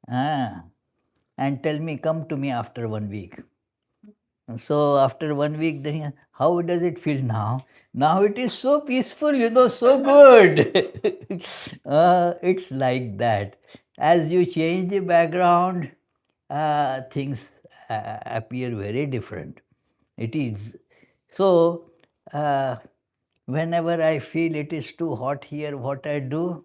Ah, and tell me, come to me after 1 week. So after 1 week, then how does it feel now? Now it is so peaceful, so good. It's like that. As you change the background, things appear very different. It is. So, whenever I feel it is too hot here, what I do,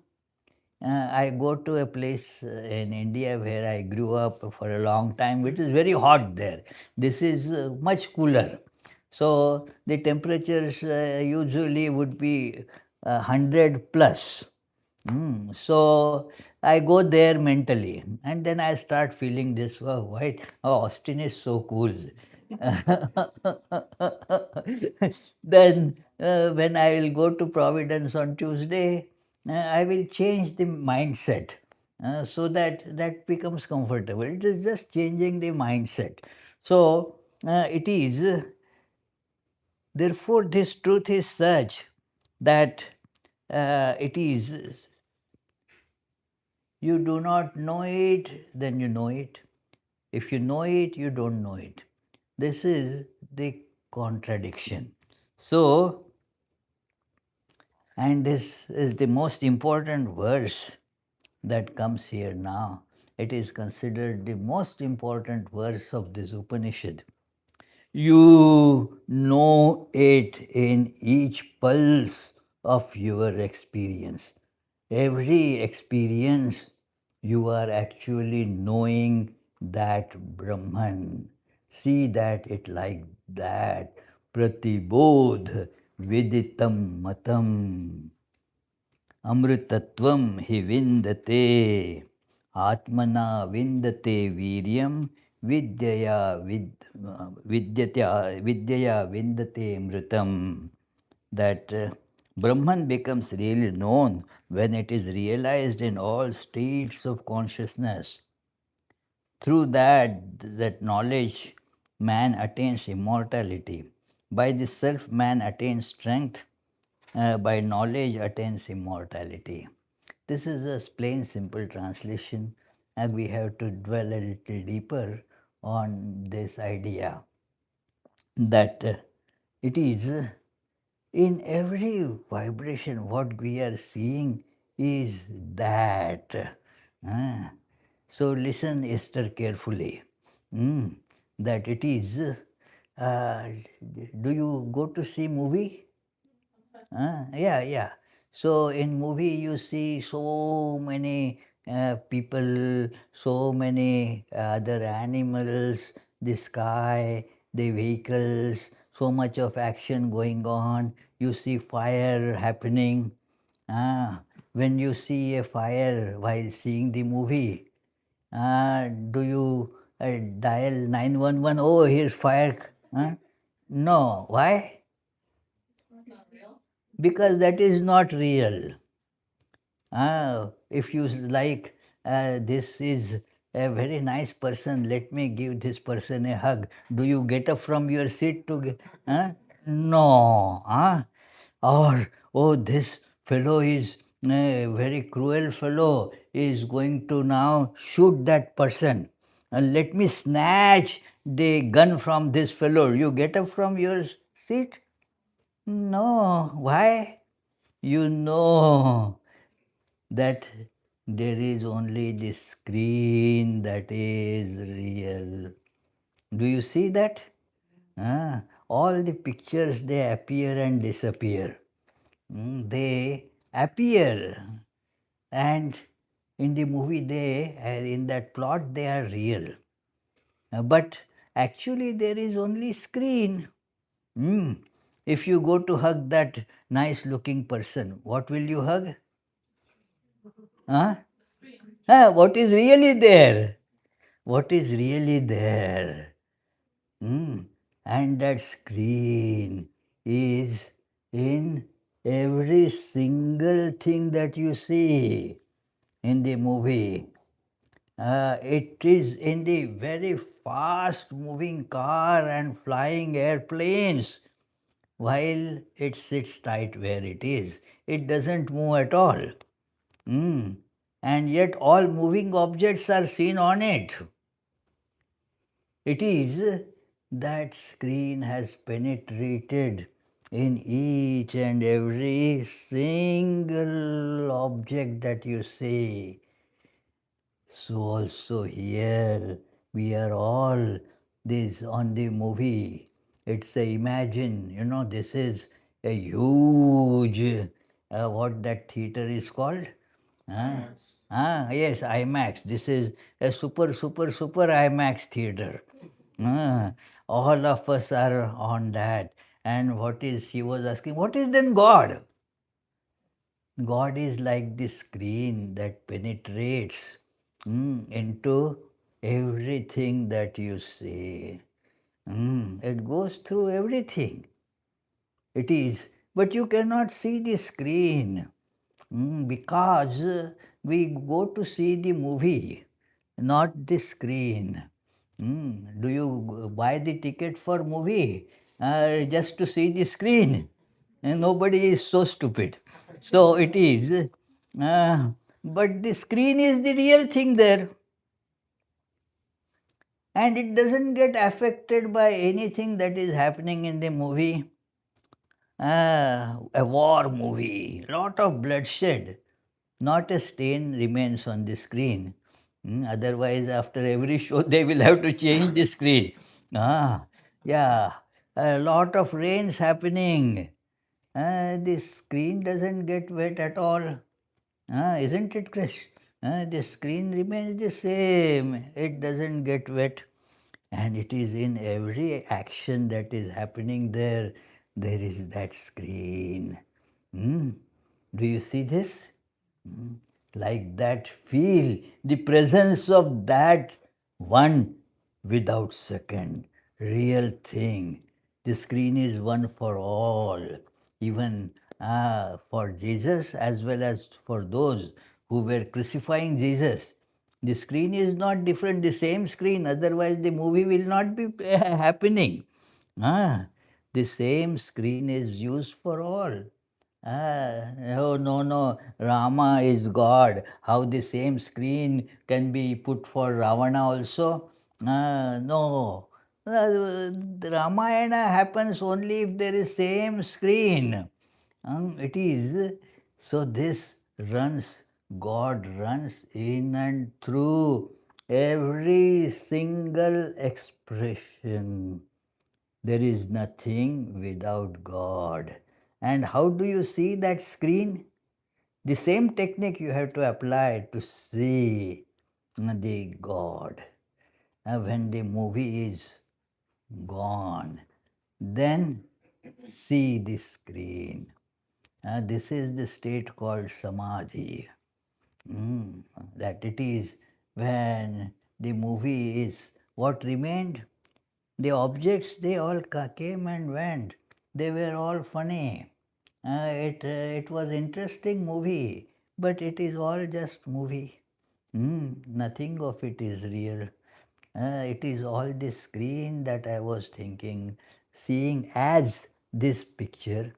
I go to a place in India where I grew up for a long time, which is very hot there. This is much cooler. So the temperatures usually would be 100 plus. So I go there mentally, and then I start feeling this. Oh, why? Oh, Austin is so cool. Then when I will go to Providence on Tuesday, I will change the mindset so that that becomes comfortable. It is just changing the mindset. So it is. Therefore, this truth is such that it is. You do not know it, then you know it. If you know it, you don't know it. This is the contradiction. So, and this is the most important verse that comes here now. It is considered the most important verse of this Upanishad. You know it in each pulse of your experience. Every experience, you are actually knowing that Brahman. See that it like that. Pratibodh viditam matam. Amrutatvam hi vindate. Atmana vindate viryam. Vidyaya vindate mritam. That Brahman becomes really known when it is realized in all states of consciousness. Through that knowledge, man attains immortality. By this self, man attains strength. By knowledge, attains immortality. This is a plain, simple translation, and we have to dwell a little deeper on this idea that it is in every vibration, what we are seeing is that. Ah, so listen, Esther, carefully. Mm, that it is. Do you go to see movie? Yeah, yeah. So in movie you see so many people, so many other animals, the sky, the vehicles, so much of action going on. You see fire happening. When you see a fire while seeing the movie, do you dial 911? Oh, here's fire. No. Why? Because that is not real. If you like, this is a very nice person, let me give this person a hug. Do you get up from your seat to get? No. Or, oh, this fellow is a very cruel fellow, is going to now shoot that person. Let me snatch the gun from this fellow. You get up from your seat? No. Why? You know that there is only the screen that is real. Do you see that? All the pictures, they appear and disappear. They appear, and in the movie, in that plot, they are real. But actually, there is only screen. If you go to hug that nice looking person, what will you hug? Huh? What is really there? What is really there? And that screen is in every single thing that you see in the movie. It is in the very fast moving car and flying airplanes. While it sits tight where it is, it doesn't move at all. and yet all moving objects are seen on it. It is that screen has penetrated in each and every single object that you see. So also here we are all this on the movie. It's a imagine, this is a huge, what that theater is called? Yes, IMAX. This is a super IMAX theater. Ah, all of us are on that. And what is, he was asking, what is then God? God is like the screen that penetrates into everything that you see. It goes through everything. It is, but you cannot see the screen because we go to see the movie, not the screen. Do you buy the ticket for movie just to see the screen? And nobody is so stupid. So it is. But the screen is the real thing there. And it doesn't get affected by anything that is happening in the movie. A war movie, lot of bloodshed. Not a stain remains on the screen. Otherwise, after every show, they will have to change the screen. Yeah, a lot of rains happening. The screen doesn't get wet at all. Isn't it, Krish? The screen remains the same. It doesn't get wet. And it is in every action that is happening there, there is that screen. Do you see this? Like that, feel the presence of that one without second, real thing. The screen is one for all, even for Jesus as well as for those who were crucifying Jesus. The screen is not different, the same screen, otherwise the movie will not be happening. The same screen is used for all. Oh, no, Rama is God. How the same screen can be put for Ravana also? No. The Ramayana happens only if there is same screen. It is. So this runs, God runs in and through every single expression. There is nothing without God. And how do you see that screen? The same technique you have to apply to see the God. When the movie is gone, then see the screen. This is the state called samadhi. That it is when the movie is what remained. The objects, they all came and went. They were all funny. It was interesting movie, but it is all just movie. Nothing of it is real. It is all this screen that I was thinking, seeing as this picture,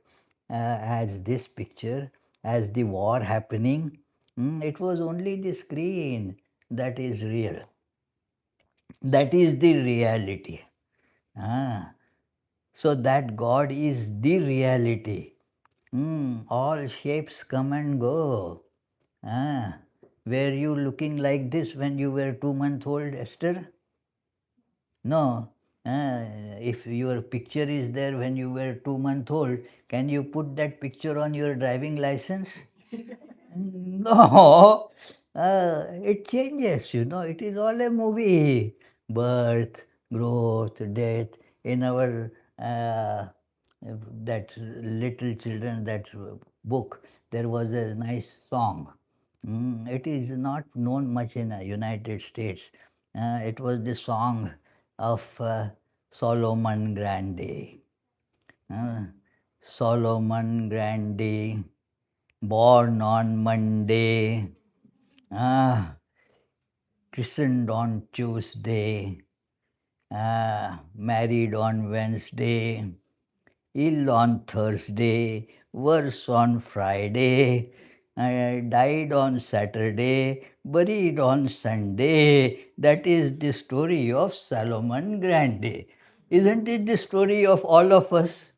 as the war happening. It was only the screen that is real. That is the reality. Ah, so that God is the reality. All shapes come and go. Were you looking like this when you were 2 months old, Esther? No. If your picture is there when you were 2 months old, can you put that picture on your driving license? No. It changes, it is all a movie. Birth, growth, death. In our that little children, that book, there was a nice song. It is not known much in the United States. It was the song of Solomon Grande. Uh, Solomon Grande, born on Monday, christened on Tuesday, married on Wednesday, ill on Thursday, worse on Friday. died on Saturday, buried on Sunday. That is the story of Solomon Grande. Isn't it the story of all of us?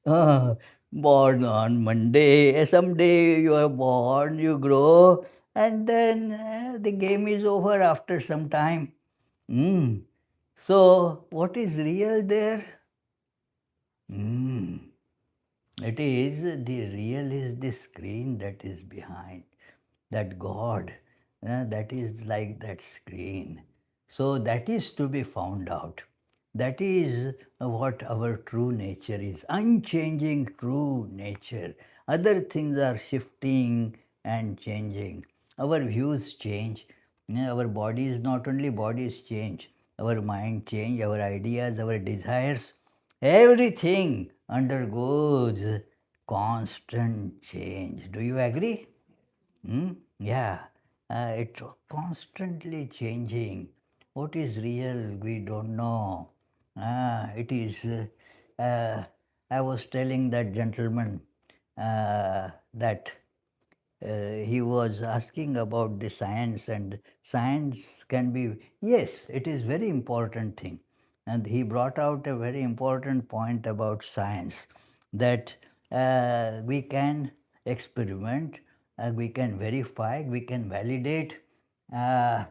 Ah, born on Monday, someday you are born, you grow, and then the game is over after some time. Mm. So, what is real there? Mm. It is the real is the screen that is behind, that God, that is like that screen. So that is to be found out. That is what our true nature is, unchanging true nature. Other things are shifting and changing. Our views change. Our bodies, not only bodies change, our mind change, our ideas, our desires, everything undergoes constant change. Do you agree? Hmm? Yeah, it's constantly changing. What is real, we don't know. It is. I was telling that gentleman that he was asking about the science, and science can be, yes, it is very important thing. And he brought out a very important point about science, that we can experiment, we can verify, we can validate. uh,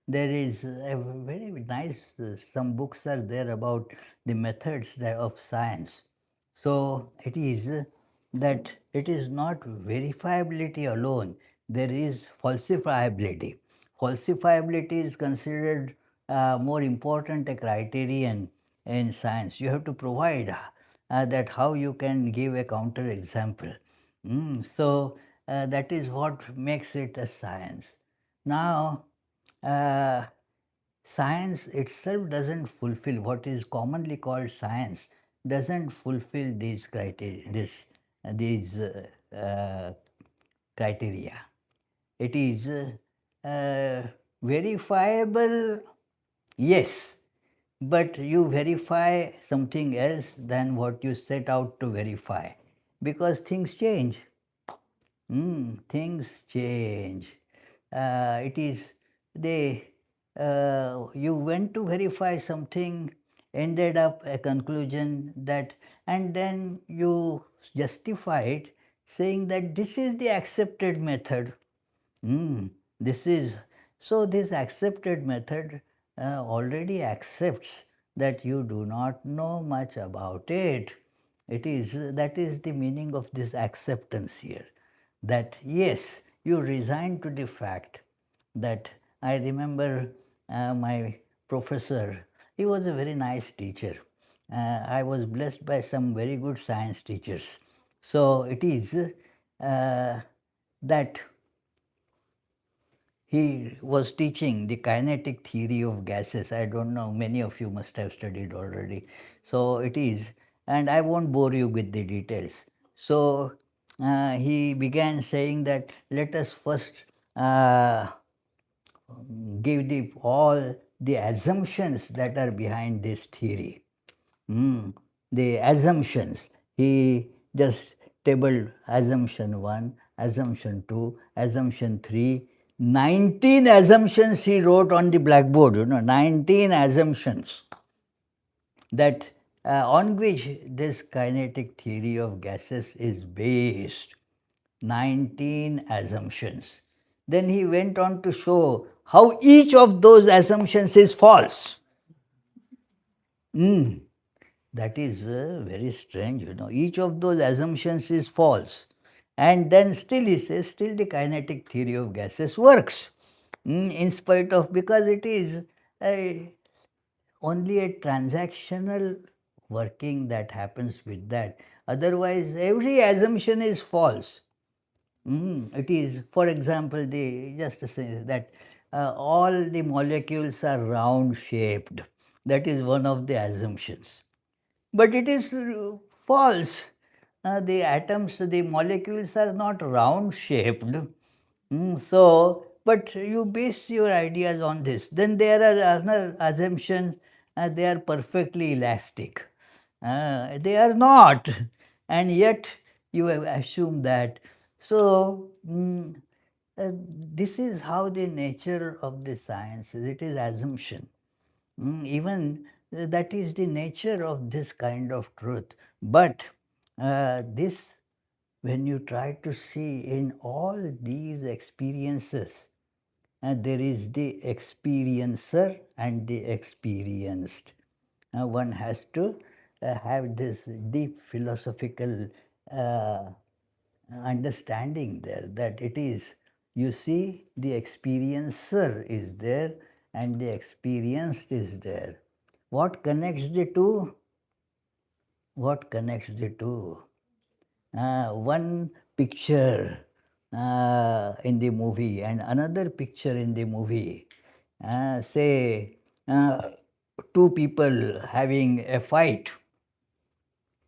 there is a very nice, some books are there about the methods of science. So it is that it is not verifiability alone, there is falsifiability. Falsifiability is considered more important a criterion in science. You have to provide that how you can give a counter example. So that is what makes it a science. Now, uh, science itself doesn't fulfill what is commonly called science, doesn't fulfill these criteria, these criteria. It is verifiable, yes, but you verify something else than what you set out to verify, because things change. Things change. It is they. You went to verify something, ended up a conclusion that, and then you justify it, saying that this is the accepted method. This is so. This accepted method already accepts that you do not know much about it. It is that is the meaning of this acceptance here, that yes, you resign to the fact that I remember my professor, he was a very nice teacher. I was blessed by some very good science teachers. So it is that he was teaching the kinetic theory of gases. I don't know, many of you must have studied already. So it is, and I won't bore you with the details. So he began saying that let us first uh, give all the assumptions that are behind this theory. The assumptions. He just tabled assumption 1, assumption 2, assumption 3. 19 assumptions he wrote on the blackboard, 19 assumptions that on which this kinetic theory of gases is based. 19 assumptions. Then he went on to show how each of those assumptions is false. That is very strange, Each of those assumptions is false. And then still he says, still the kinetic theory of gases works. In spite of, because it is only a transactional working that happens with that. Otherwise, every assumption is false. It is, for example, just to say that all the molecules are round shaped. That is one of the assumptions. But it is false. The atoms, the molecules are not round shaped. So, but you base your ideas on this. Then there are other assumptions, they are perfectly elastic. They are not. And yet, You have assumed that. So, this is how the nature of the science is. It is assumption. Even that is the nature of this kind of truth. But this, when you try to see in all these experiences, there is the experiencer and the experienced. One has to have this deep philosophical uh, understanding there, that it is, you see, the experiencer is there and the experienced is there. What connects the two? What connects the two? One picture in the movie and another picture in the movie. Say, two people having a fight.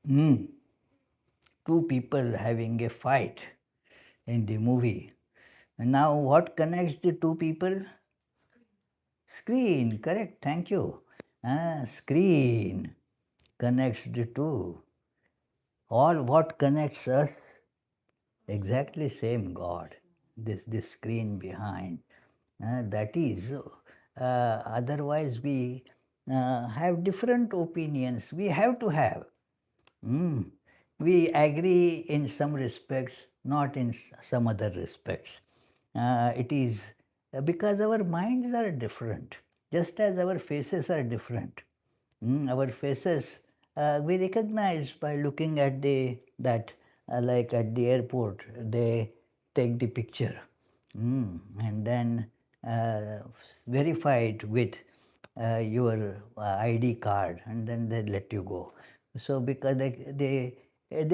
Mm. Two people having a fight in the movie. And now, what connects the two people? Screen, correct, thank you. Screen connects the two. All what connects us? Exactly same God, this screen behind. That is, otherwise we have different opinions. We have to have. Mm. We agree in some respects, not in some other respects. It is because our minds are different, just as our faces are different. Our faces we recognize by looking at the that like at the airport they take the picture, and then verify it with your ID card, and then they let you go. So because the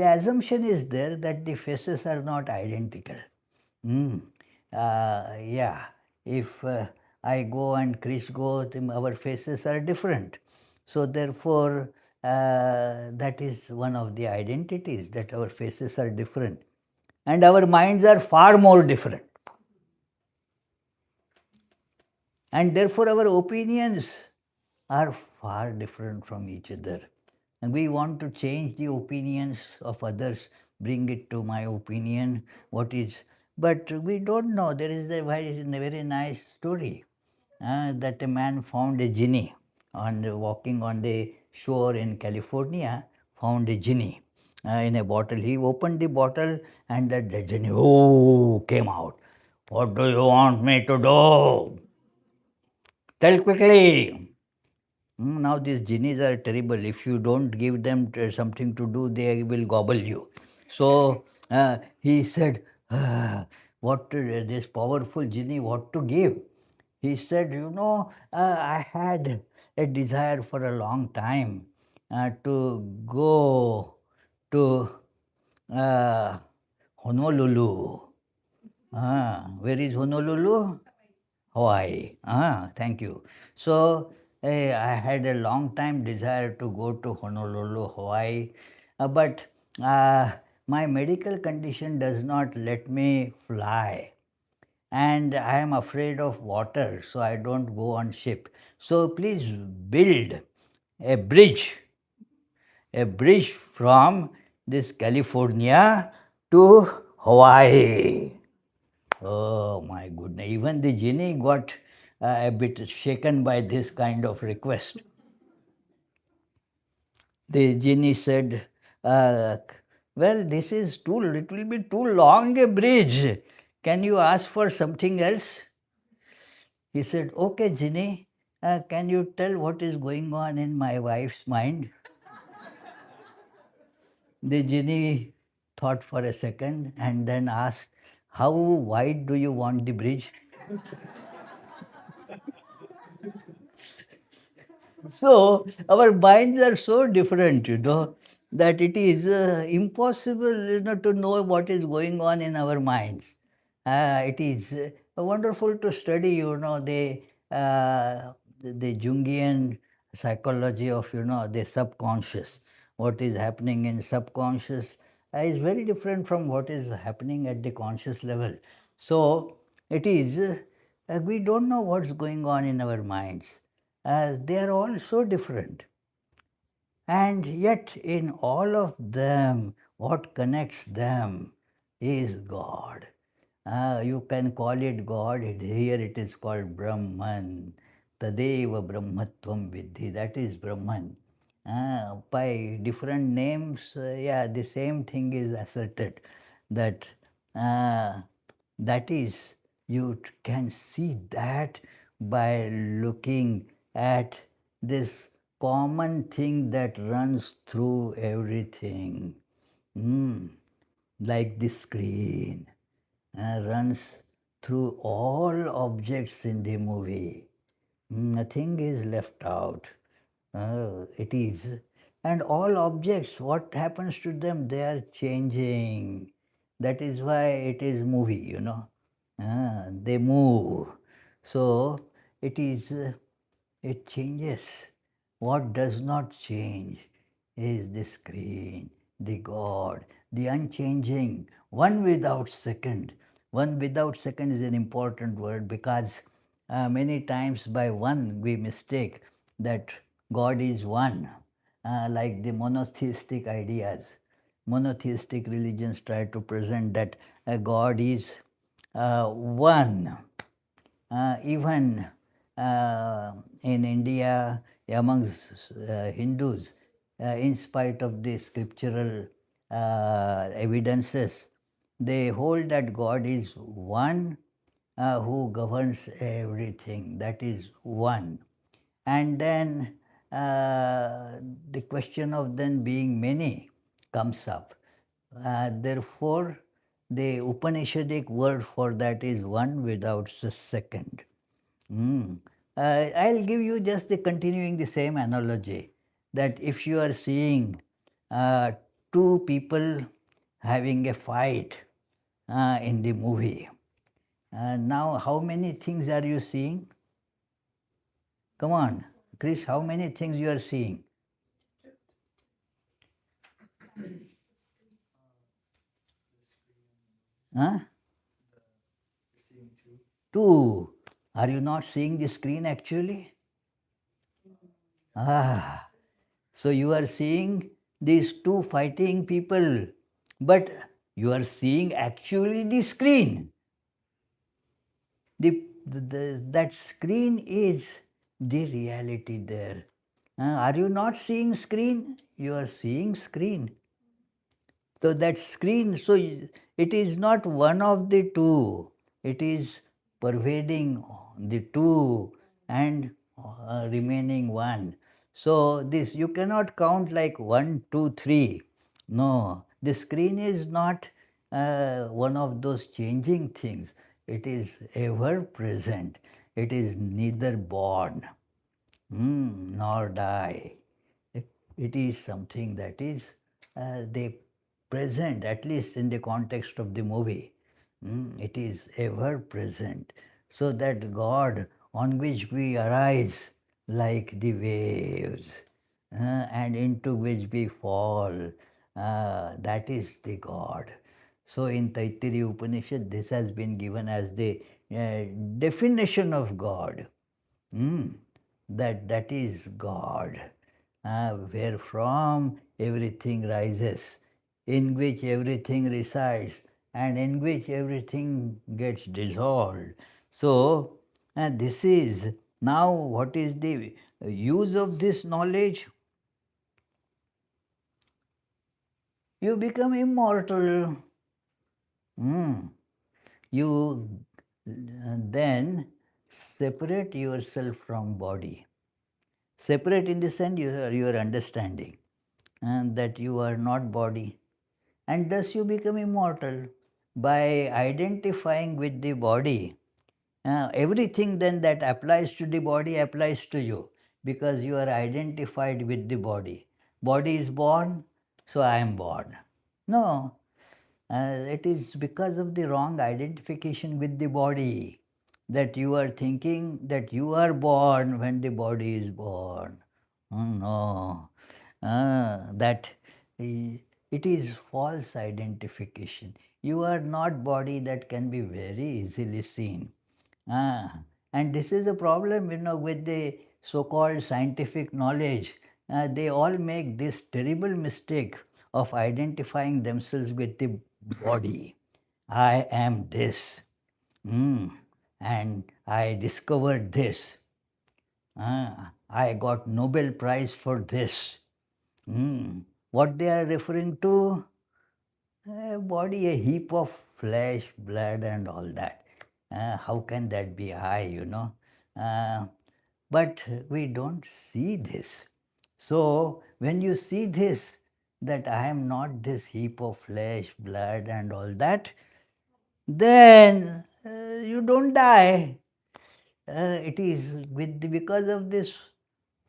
assumption is there that the faces are not identical. Mm. Yeah, if I go and Chris go, then our faces are different. So therefore, that is one of the identities, that our faces are different. And our minds are far more different. And therefore, our opinions are far different from each other. And we want to change the opinions of others, bring it to my opinion, what is. But we don't know. There is a very nice story that a man found a genie walking on the shore in California, found a genie in a bottle. He opened the bottle and the genie, came out. What do you want me to do? Tell quickly. Now these genies are terrible. If you don't give them something to do, they will gobble you. So he said, this powerful genie, what to give? He said, I had a desire for a long time to go to uh, Honolulu. Where is Honolulu? Hawaii. Thank you. So I had a long time desire to go to Honolulu, Hawaii, but my medical condition does not let me fly, and I am afraid of water, so I don't go on ship. So please build a bridge, from this California to Hawaii. Oh my goodness, even the genie got a bit shaken by this kind of request. The genie said, well, this is it will be too long a bridge. Can you ask for something else? He said, okay, genie, can you tell what is going on in my wife's mind? The genie thought for a second and then asked, how wide do you want the bridge? So our minds are so different, that it is impossible, to know what is going on in our minds. It is wonderful to study, the Jungian psychology of, the subconscious. What is happening in subconscious is very different from what is happening at the conscious level. So it is, we don't know what's going on in our minds. They are all so different. And yet, in all of them, What connects them is God. You can call it God. Here it is called Brahman. Tadeva Brahmatvam Vidhi. That is Brahman. By different names, yeah, the same thing is asserted that uh, that is, you can see that by looking at this common thing that runs through everything. Mm, like the screen runs through all objects in the movie. Nothing is left out. It is. And all objects, what happens to them? They are changing. That is why it is movie. They move. So it is, it changes. What does not change is the screen, the God, the unchanging, one without second. One without second is an important word because many times by one we mistake that God is one, like the monotheistic ideas. Monotheistic religions try to present that God is one. Even in India, amongst Hindus, in spite of the scriptural evidences, they hold that God is one who governs everything, that is one. And then the question of then being many comes up. Therefore, the Upanishadic word for that is one without the second. Mm. I'll give you just the continuing the same analogy that if you are seeing uh, two people having a fight in the movie, now how many things are you seeing? Come on, Chris, how many things you are seeing? Huh? Two. Are you not seeing the screen actually? Ah, so you are seeing these two fighting people, but you are seeing actually the screen. That screen is the reality there. Are you not seeing screen? You are seeing screen. So that screen, so it is not one of the two. It is pervading the two and remaining one. So this you cannot count like 1, 2, 3. No, the screen is not one of those changing things. It is ever present. It is neither born nor die. It is something that is the present, at least in the context of the movie. It is ever present. So that God on which we arise like the waves and into which we fall, that is the God. So in Taittiriya Upanishad, this has been given as the definition of God. That is God, where from everything rises, in which everything resides, and in which everything gets dissolved. So, this is now what is the use of this knowledge? You become immortal. You then separate yourself from body. Separate in the sense your understanding and that you are not body, and thus you become immortal by identifying with the body. Everything then that applies to the body applies to you because you are identified with the body. Body is born, so I am born. No, it is because of the wrong identification with the body that you are thinking that you are born when the body is born. No, that it is false identification. You are not body that can be very easily seen. And this is a problem, with the so-called scientific knowledge. They all make this terrible mistake of identifying themselves with the body. I am this, and I discovered this. I got Nobel Prize for this. What they are referring to? A body, a heap of flesh, blood, and all that. How can that be I? Uh, but we don't see this. So when you see this, that I am not this heap of flesh, blood, and all that, then you don't die. It is because of this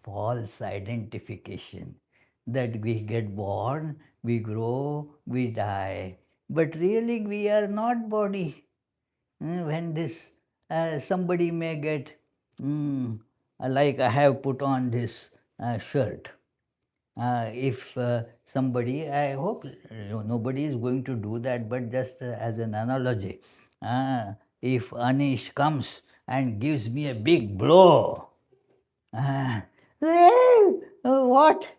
false identification that we get born, we grow, we die. But really, we are not body. When this somebody may get, like I have put on this shirt. If somebody, I hope nobody is going to do that, but just as an analogy, if Anish comes and gives me a big blow, uh, what?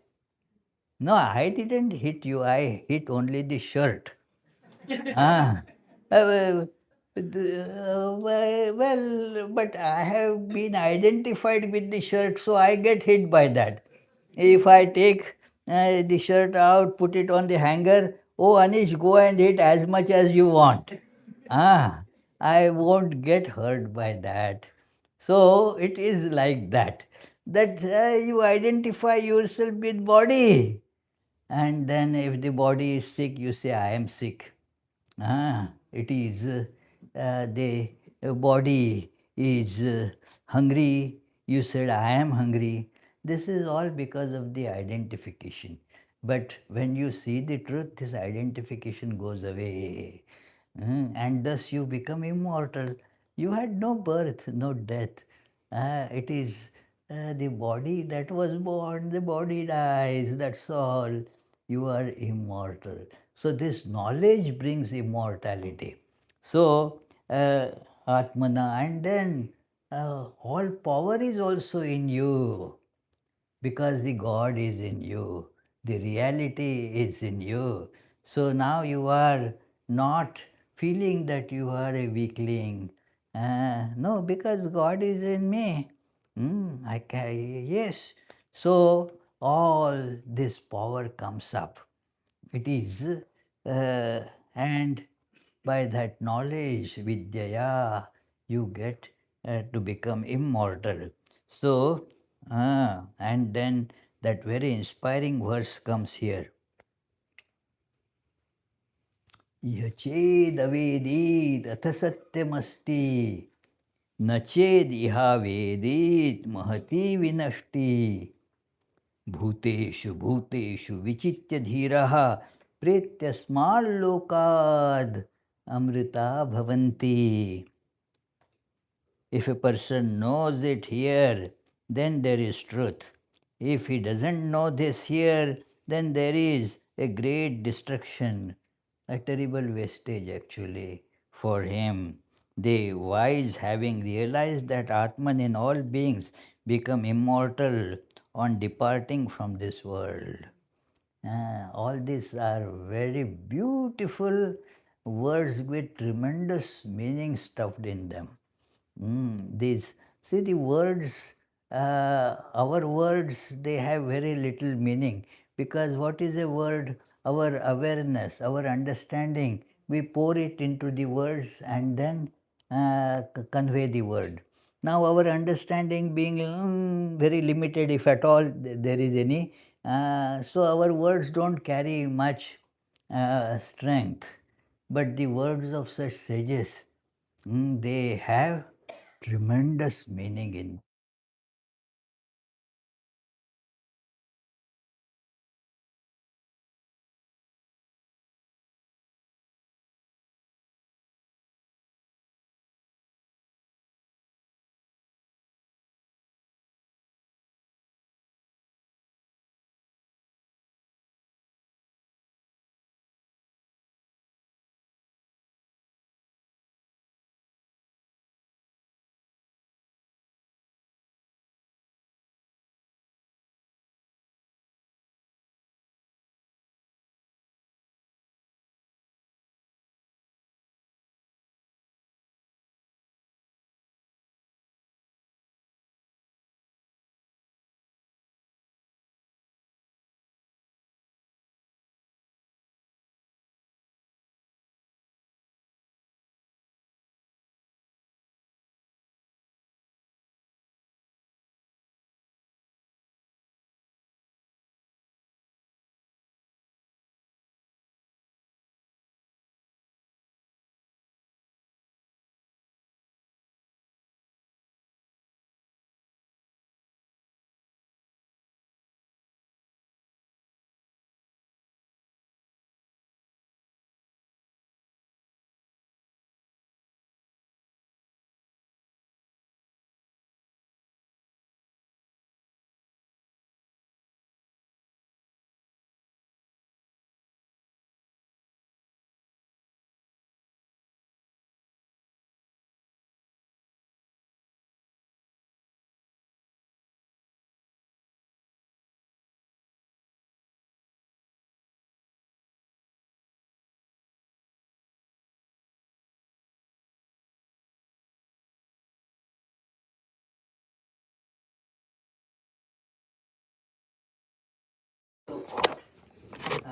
No, I didn't hit you, I hit only the shirt. Ah, well, but I have been identified with the shirt, so I get hit by that. If I take the shirt out, put it on the hanger, oh Anish, go and hit as much as you want. Ah, I won't get hurt by that. So it is like that. That you identify yourself with body, and then if the body is sick, you say, I am sick. It is the body is hungry. You said, I am hungry. This is all because of the identification. But when you see the truth, this identification goes away. And thus you become immortal. You had no birth, no death. It is the body that was born, the body dies, that's all. You are immortal. So this knowledge brings immortality. So Atmana, and then all power is also in you, because the God is in you, the reality is in you. So now you are not feeling that you are a weakling. No, because God is in me. I can, yes. So all this power comes up. It is, and by that knowledge, vidyaya, you get to become immortal. So, and then that very inspiring verse comes here. Yached avedit ath satyamasti nached iha vedit mahati vinashti bhuteshu bhuteshu vichitya dhiraha pretyasmallokad amrita bhavanti. If a person knows it here, then there is truth. If he doesn't know this here, then there is a great destruction, a terrible wastage actually for him. The wise, having realized that Atman in all beings become immortal on departing from this world. All these are very beautiful words with tremendous meaning stuffed in them. These, see the words, our words, they have very little meaning, because what is a word? Our awareness, our understanding, we pour it into the words and then convey the word. Now our understanding being very limited, if at all there is any, so our words don't carry much strength. But the words of such sages, they have tremendous meaning in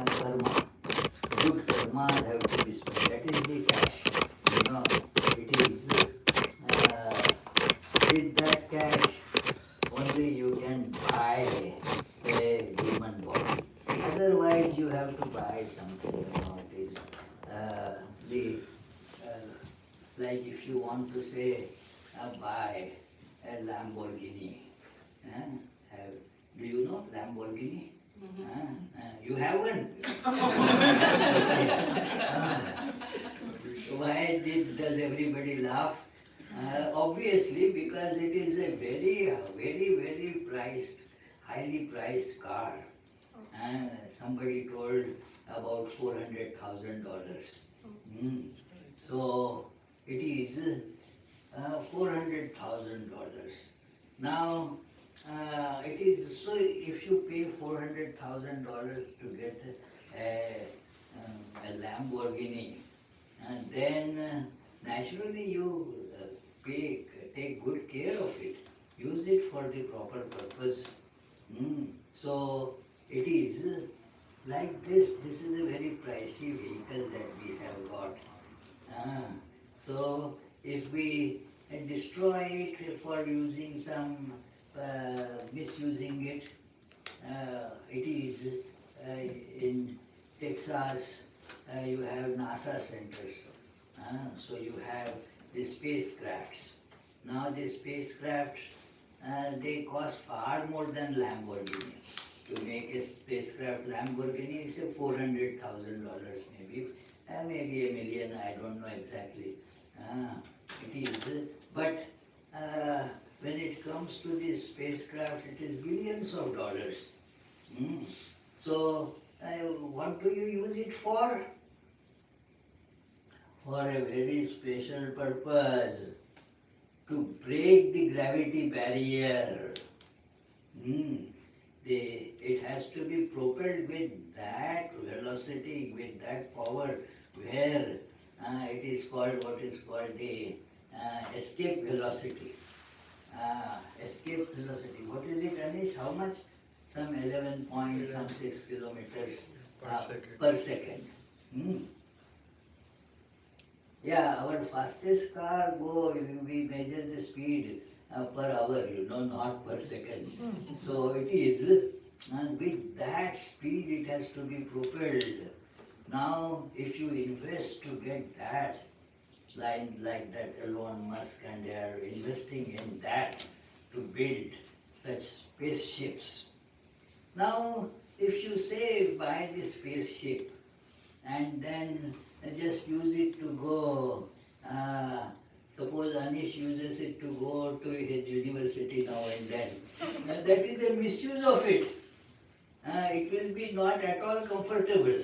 karma. Good karmas have to be spent. That is the cash. It is with that cash only you can buy a human body. Otherwise, you have to buy something. It is the like if you want to say buy a Lamborghini. Uh, have, do you know Lamborghini? You have one? Why does everybody laugh? Obviously, because it is a very, very, very priced, highly priced car. Somebody told about $400,000. So it is $400,000. Now it is so if you pay $400,000 to get a Lamborghini, and then naturally you take good care of it, use it for the proper purpose. So it is like this. This is a very pricey vehicle that we have got. So if we destroy it for using some misusing it, it is in Texas. You have NASA centers. So you have the spacecrafts. Now the spacecrafts they cost far more than Lamborghini. To make a spacecraft Lamborghini is $400,000 maybe, maybe $1 million. I don't know exactly. It is, but when it comes to the spacecraft, it is billions of dollars. So, what do you use it for? For a very special purpose, to break the gravity barrier. It has to be propelled with that velocity, with that power, where it is called what is called the escape velocity. Escape velocity. What is it, Anish? How much? Some 11 point some 6 kilometers per second. Yeah, our fastest car we measure the speed per hour, not per second. So it is, and with that speed it has to be propelled. Now, if you invest to get that, like that Elon Musk, and they are investing in that to build such spaceships. Now, if you say buy the spaceship and then just use it to go, suppose Anish uses it to go to his university now and then, that is a misuse of it. It will be not at all comfortable.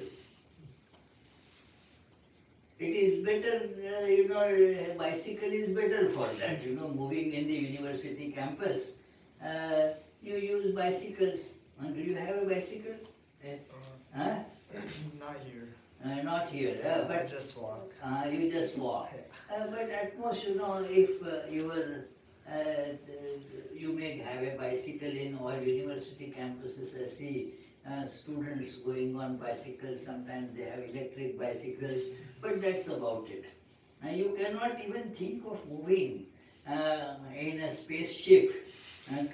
It is better, a bicycle is better for that, moving in the university campus. You use bicycles. Do you have a bicycle? Not here. Not here, but I just walk. You just walk. But at most, if you may have a bicycle in all university campuses. I see students going on bicycles. Sometimes they have electric bicycles, but that's about it. You cannot even think of moving in a spaceship and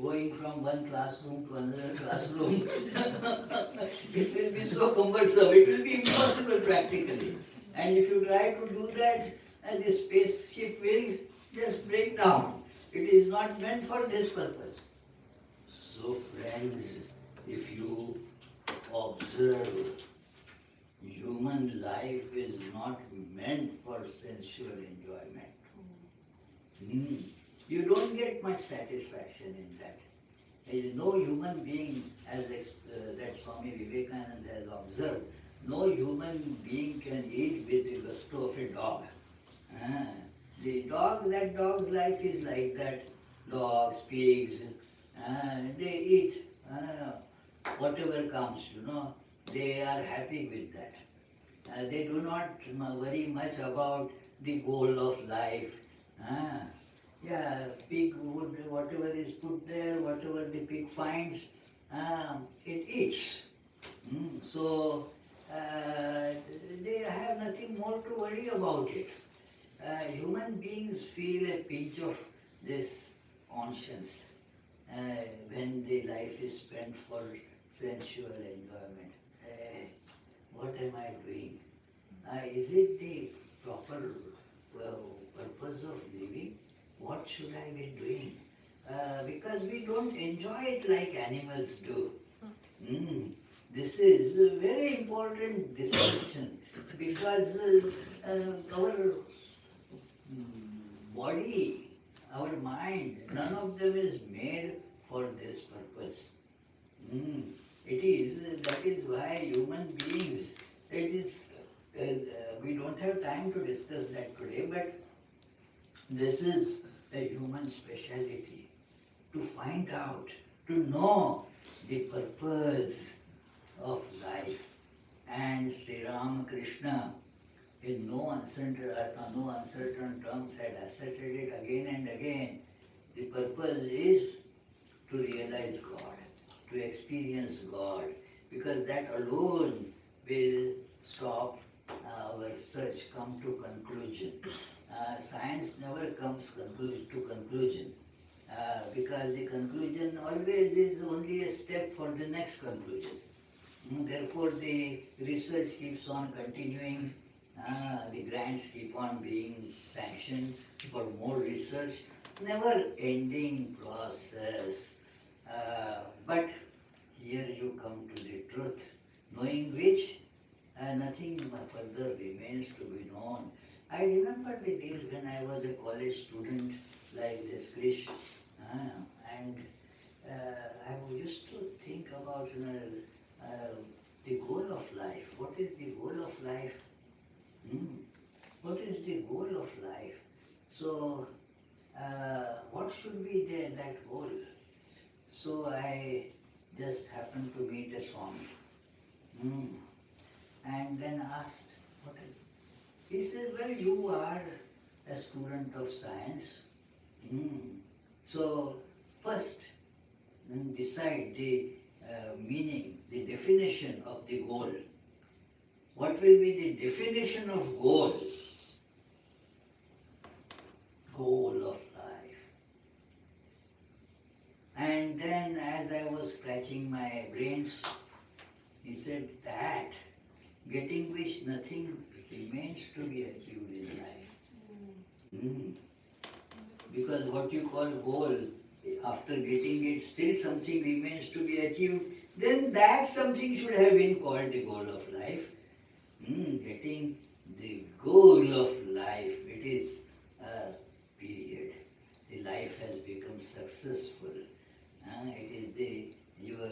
going from one classroom to another classroom. It will be so cumbersome. It will be impossible practically. And if you try to do that, the spaceship will just break down. It is not meant for this purpose. So friends, if you observe, human life is not meant for sensual enjoyment. You don't get much satisfaction in that. There is no human being, as that Swami Vivekananda has observed, no human being can eat with the gusto of a dog. That dog's life is like that. Dogs, pigs, they eat whatever comes, they are happy with that. They do not worry much about the goal of life. Yeah, pig would, whatever is put there, whatever the pig finds, it eats. So they have nothing more to worry about it. Human beings feel a pinch of this conscience when the life is spent for sensual enjoyment. What am I doing? Is it the proper purpose of living? What should I be doing? Because we don't enjoy it like animals do. Mm. This is a very important distinction because our body, our mind, none of them is made for this purpose. It is, that is why human beings, it is, we don't have time to discuss that today, but this is a human speciality to find out, to know the purpose of life. And Sri Ramakrishna, in no uncertain terms, had asserted it again and again. The purpose is to realize God, to experience God, because that alone will stop our search, come to conclusion. Science never comes to conclusion because the conclusion always is only a step for the next conclusion. Therefore, the research keeps on continuing, the grants keep on being sanctioned for more research, never ending process. But here you come to the truth, knowing which nothing further remains to be known. I remember the days when I was a college student like this, Krish, and I used to think about the goal of life. What is the goal of life? What is the goal of life? So, what should be that goal? So I just happened to meet a Swami, and then asked, what is? He says, well, you are a student of science. So first decide the meaning, the definition of the goal. What will be the definition of goal? Goal of life. And then as I was scratching my brains, he said that getting which nothing remains to be achieved in life. Because what you call goal, after getting it, still something remains to be achieved, then that something should have been called the goal of life. Getting the goal of life, it is a period. The life has become successful. Your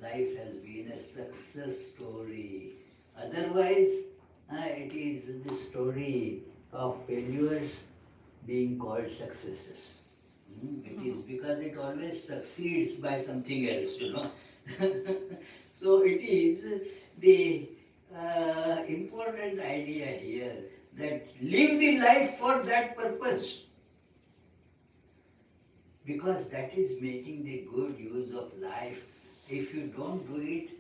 life has been a success story. Otherwise, it is the story of failures being called successes. It is because it always succeeds by something else. So it is the important idea here that live the life for that purpose, because that is making the good use of life. If you don't do it,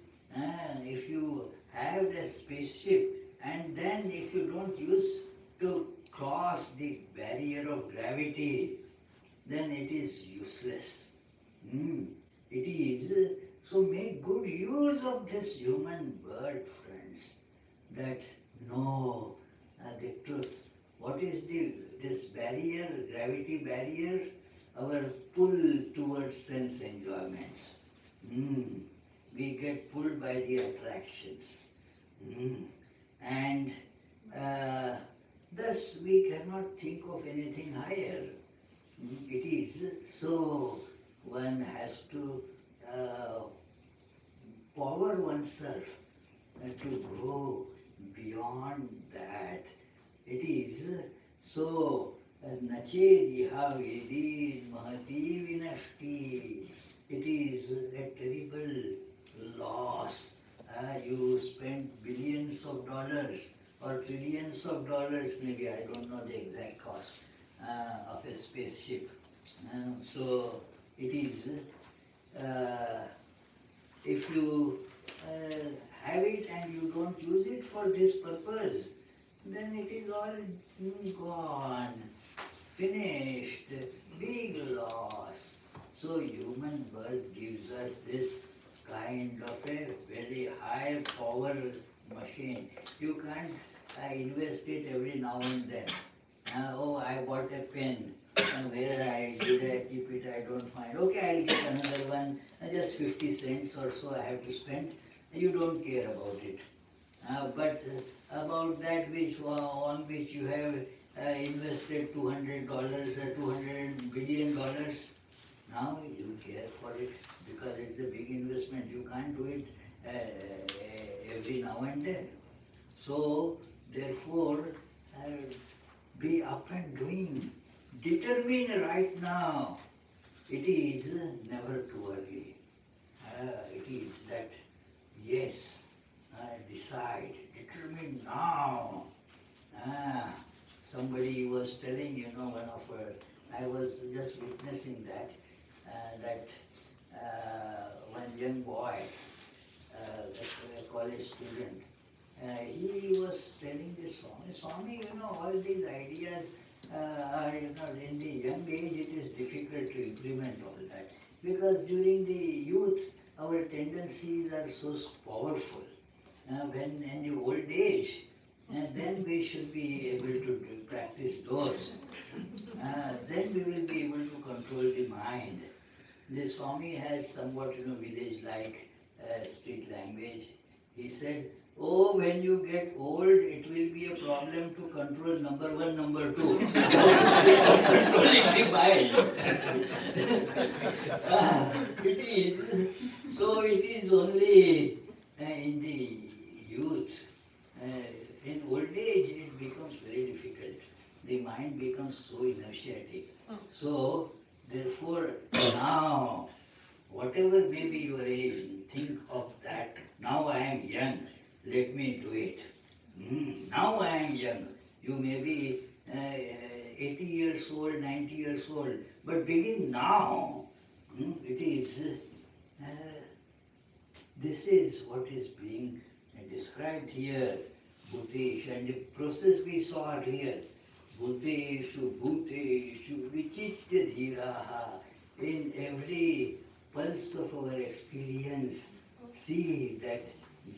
if you have the spaceship and then if you don't use to cross the barrier of gravity, then it is useless. It is, so make good use of this human birth, friends, that know the truth. What is this barrier, gravity barrier? Our pull towards sense enjoyments. We get pulled by the attractions. And thus we cannot think of anything higher. It is so one has to power oneself to go beyond that. It is so Nachediha Vedi Mahati Vinashti. It is a terrible loss. You spend billions of dollars or trillions of dollars, maybe, I don't know the exact cost of a spaceship. So it is, if you have it and you don't use it for this purpose, then it is all gone, finished, big loss. So human birth gives us this kind of a very high power machine. You can't invest it every now and then. Oh, I bought a pen. Where did I keep it? I don't find. Okay, I'll get another one. Just 50 cents or so I have to spend. You don't care about it. But about that which on which you have invested $200 or $200 billion, now you care for it because it's a big investment. You can't do it every now and then. So, therefore, be up and doing. Determine right now. It is never too early. It is that, yes, decide, determine now. Somebody was telling, one of I was just witnessing that, one young boy, a college student, he was telling the Swami, all these ideas are, in the young age it is difficult to implement all that. Because during the youth, our tendencies are so powerful. When in the old age, then we should be able to practice those. Then we will be able to control the mind. The Swami has somewhat, village-like street language. He said, oh, when you get old, it will be a problem to control number one, number two. Controlling the mind. It is. So it is only in the youth. In old age, it becomes very difficult. The mind becomes so inertiatic. So, therefore, now, whatever may be your age, think of that. Now I am young, let me do it. Now I am young. You may be 80 years old, 90 years old, but begin now. It is, this is what is being described here. Bhuteshu, and the process we saw earlier. Bhuteshu, Bhuteshu, Vichitta Dhiraha. In every pulse of our experience, see that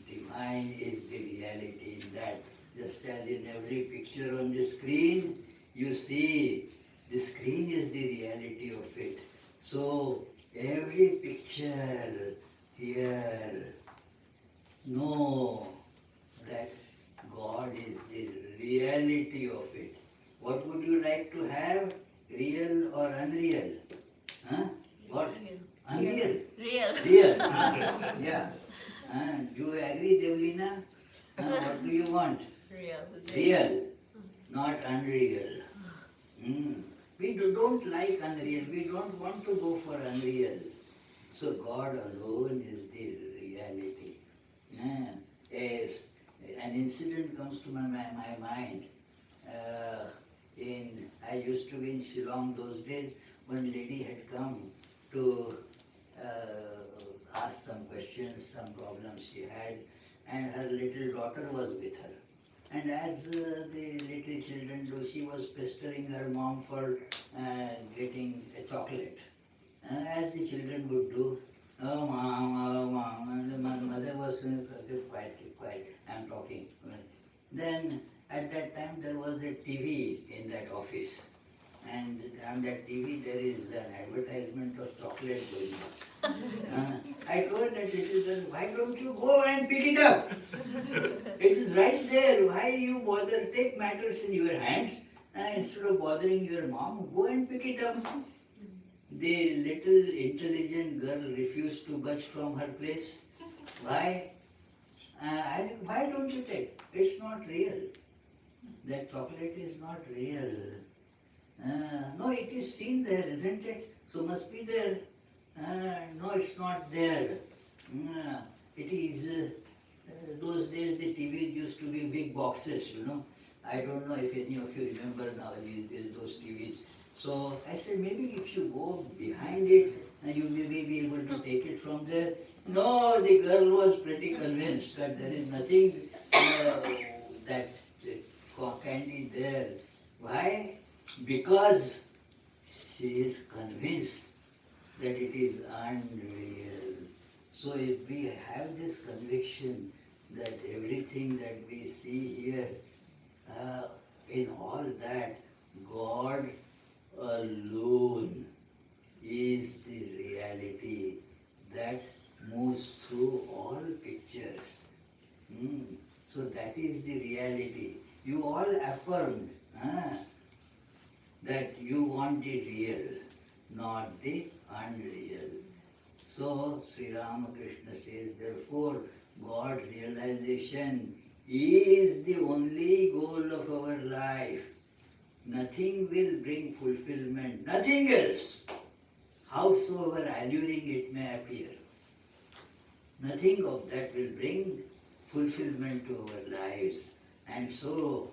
divine is the reality in that. Just as in every picture on the screen, you see the screen is the reality of it. So every picture here, know that God is the reality of it. What would you like to have? Real or unreal? Huh? What? Unreal? Real. Real. Yeah. Do you agree, Devlina? What do you want? Real. Real, not unreal. We don't like unreal. We don't want to go for unreal. So God alone is the reality. Yes. An incident comes to my mind. I used to be in Shillong those days. One lady had come to ask some questions, some problems she had, and her little daughter was with her. And as the little children do, she was pestering her mom for getting a chocolate. And as the children would do, oh mom, and the mother was saying, quiet, quiet, I'm talking. Then at that time there was a TV in that office. And on that TV there is an advertisement of chocolate going on. I told that little girl, why don't you go and pick it up? It is right there. Why you bother? Take matters in your hands instead of bothering your mom. Go and pick it up. The little intelligent girl refused to budge from her place. Why? I think, why don't you take? It's not real. That chocolate is not real. No, it is seen there, isn't it? So must be there. No, it's not there. It is, those days the TVs used to be big boxes, I don't know if any of you remember now those TVs. So I said, maybe if you go behind it, You may be able to take it from there. No, the girl was pretty convinced that there is nothing that candy there. Why? Because she is convinced that it is unreal. So if we have this conviction that everything that we see here, uh, in all that, God alone is the reality that moves through all pictures. Hmm. So that is the reality. You all affirmed that you want the real, not the unreal. So Sri Ramakrishna says, therefore, God realization is the only goal of our life. Nothing will bring fulfillment, nothing else, howsoever alluring it may appear. Nothing of that will bring fulfillment to our lives. And so,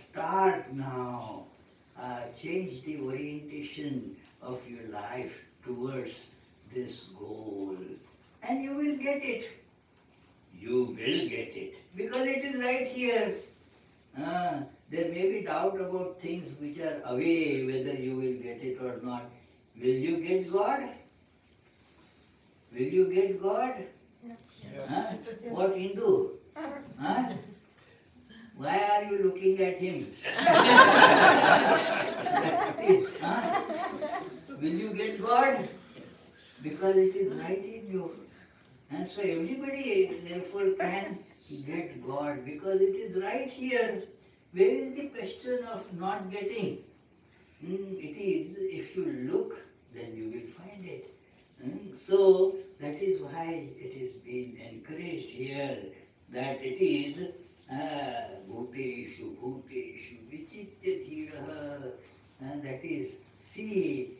start now. Change the orientation of your life towards this goal. And you will get it. You will get it. Because it is right here. There may be doubt about things which are away, whether you will get it or not. Will you get God? Will you get God? Yes. Huh? What Hindu? Huh? Why are you looking at him? That it is. Huh? Will you get God? Because it is right in you. And so everybody therefore can get God because it is right here. Where is the question of not getting? It is, if you look, then you will find it. So that is why it is being encouraged here that it is bhuteshu bhuteshu vichityadhiraha, that is, see,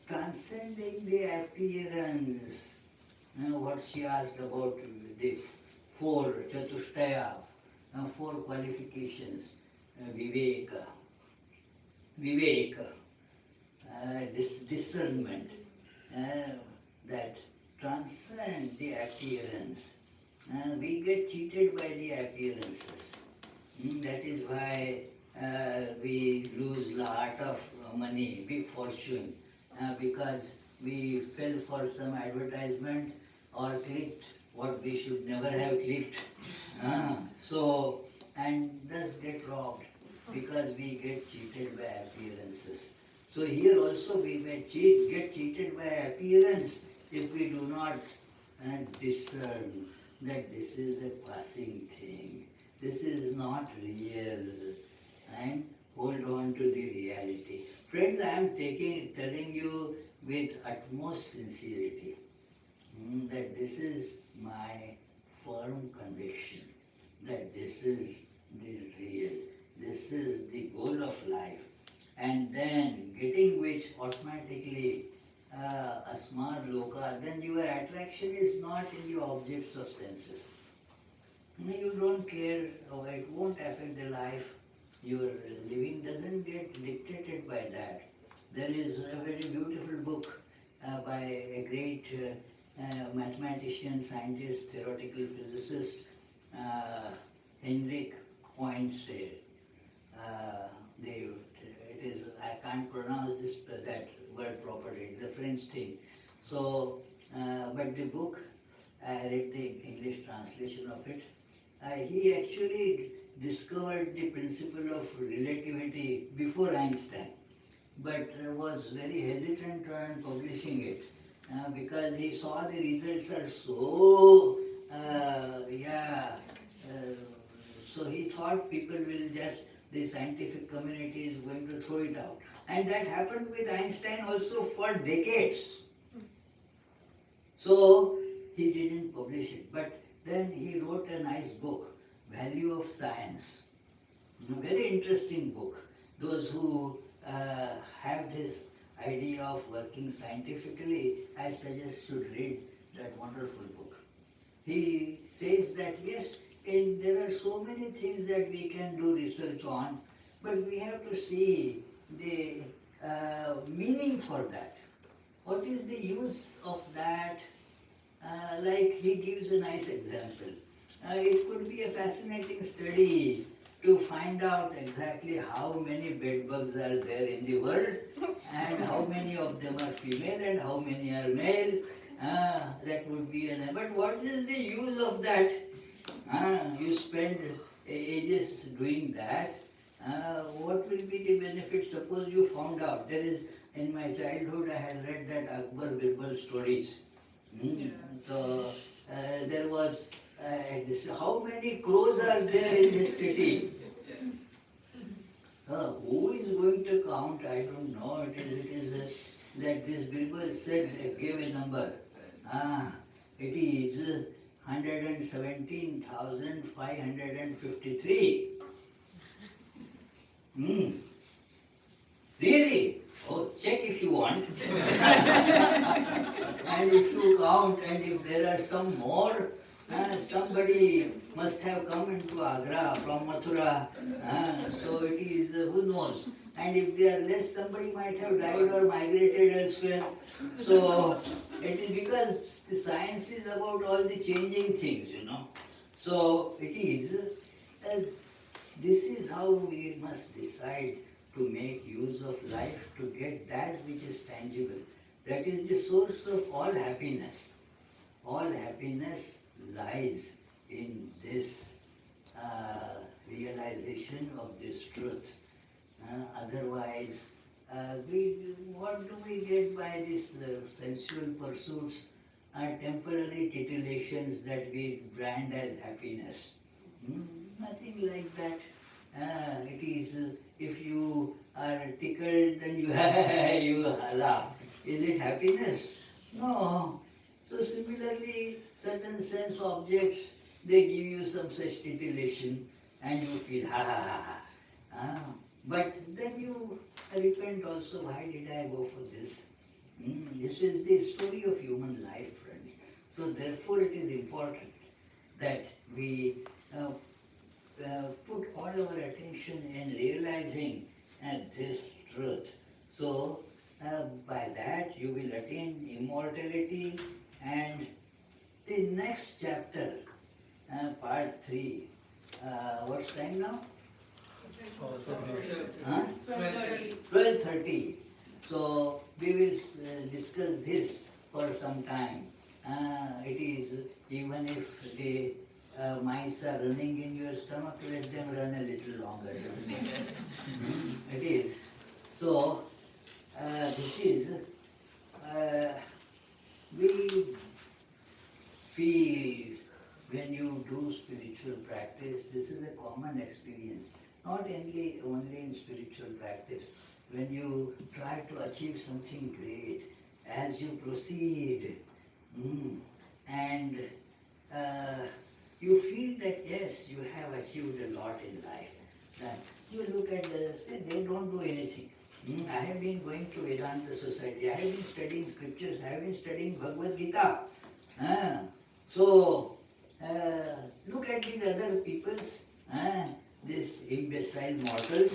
transcending the appearance. What she asked about the four chatushtaya, four qualifications, viveka, viveka, discernment, that transcend the appearance. We get cheated by the appearances. That is why we lose lot of money, big fortune, because we fell for some advertisement or clicked what we should never have clicked. So, and thus get robbed because we get cheated by appearances. So here also we may get cheated by appearance if we do not discern that this is a passing thing. This is not real, and hold on to the reality. Friends, I am telling you with utmost sincerity that this is my firm conviction that this is the real, this is the goal of life, and then getting which automatically asmad loka, then your attraction is not in the objects of senses. You don't care, or it won't affect the life. Your living doesn't get dictated by that. There is a very beautiful book by a great mathematician, scientist, theoretical physicist, Henrik Poincaré. It is, I can't pronounce that word properly. It's a French thing. So, but the book, I read the English translation of it. He actually discovered the principle of relativity before Einstein, but was very hesitant on publishing it because he saw the results are so, so he thought people will just, the scientific community is going to throw it out. And that happened with Einstein also for decades. So he didn't publish it. But then he wrote a nice book, Value of Science. A very interesting book. Those who have this idea of working scientifically, I suggest should read that wonderful book. He says that yes, and there are so many things that we can do research on, but we have to see the meaning for that. what is the use of that? Like he gives a nice example. It could be a fascinating study to find out exactly how many bed bugs are there in the world and how many of them are female and how many are male. That would be an. But what is the use of that? You spend ages doing that. What will be the benefit? Suppose you found out there is in my childhood I had read that Akbar Birbal stories. Hmm. So there was how many crows are there in this city? Who is going to count? I don't know. It is that this Birbal said gave a number. It is 117,553. Hmm. Really? Oh, check if you want. And if you count, and if there are some more, somebody must have come into Agra from Mathura. So it is, who knows? And if they are less, somebody might have died or migrated elsewhere. So it is because the science is about all the changing things, you know. So it is, uh, this is how we must decide to make use of life to get that which is tangible. That is the source of all happiness. All happiness lies in this realization of this truth. Otherwise, what do we get by these sensual pursuits? Temporary titillations that we brand as happiness. Hmm? Nothing like that. It is, if you are tickled, then you you laugh. Is it happiness? No. So similarly, certain sense objects, they give you some such titillation, and you feel ha ha ha ha. But then you repent also. Why did I go for this? This is the story of human life, friends. So therefore, it is important that we put all our attention in realizing this truth. So, by that you will attain immortality. And the next chapter, part 3, what's time now? 12:30. So, we will discuss this for some time. It is, even if the mice are running in your stomach, let them run a little longer. It is. So, this is, we feel when you do spiritual practice, this is a common experience, not only in spiritual practice. When you try to achieve something great, as you proceed, and you feel that yes, you have achieved a lot in life. That you look at say they don't do anything. I have been going to Vedanta Society, I have been studying scriptures, I have been studying Bhagavad Gita. So, look at these other peoples, these imbecile mortals,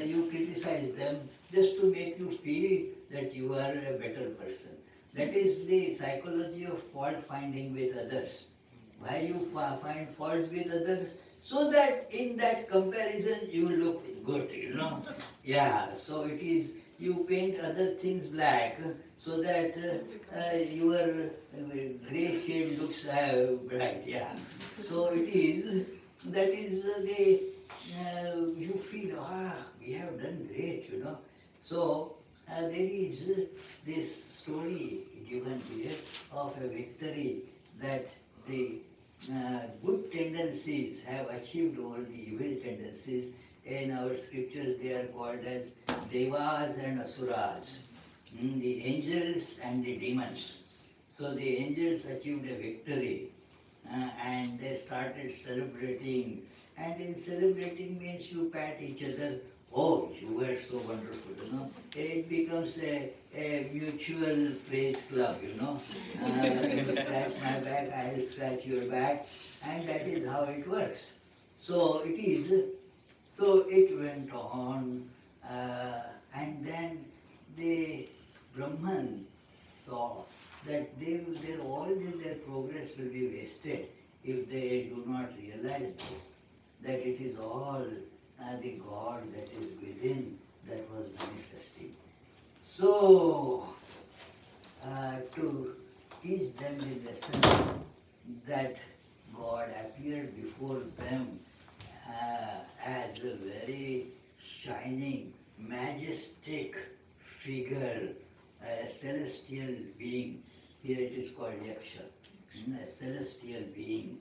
you criticize them just to make you feel that you are a better person. That is the psychology of fault finding with others. Why you find faults with others? So that in that comparison you look good, you know. Yeah, so it is, you paint other things black so that your grey shade looks bright, yeah. So it is, that is you feel, we have done great, you know. So there is this story given here of a victory that the good tendencies have achieved over the evil tendencies. In our scriptures, they are called as devas and asuras, the angels and the demons. So the angels achieved a victory, and they started celebrating. And in celebrating means you pat each other. Oh, you were so wonderful, you know. It becomes a mutual praise club, you know. You scratch my back, I'll scratch your back, and that is how it works. So it is, so it went on, and then the Brahman saw that their progress will be wasted if they do not realize this, that it is all the God that is within that was manifesting. So, to teach them the lesson that God appeared before them as a very shining, majestic figure, a celestial being. Here it is called Yaksha. A celestial being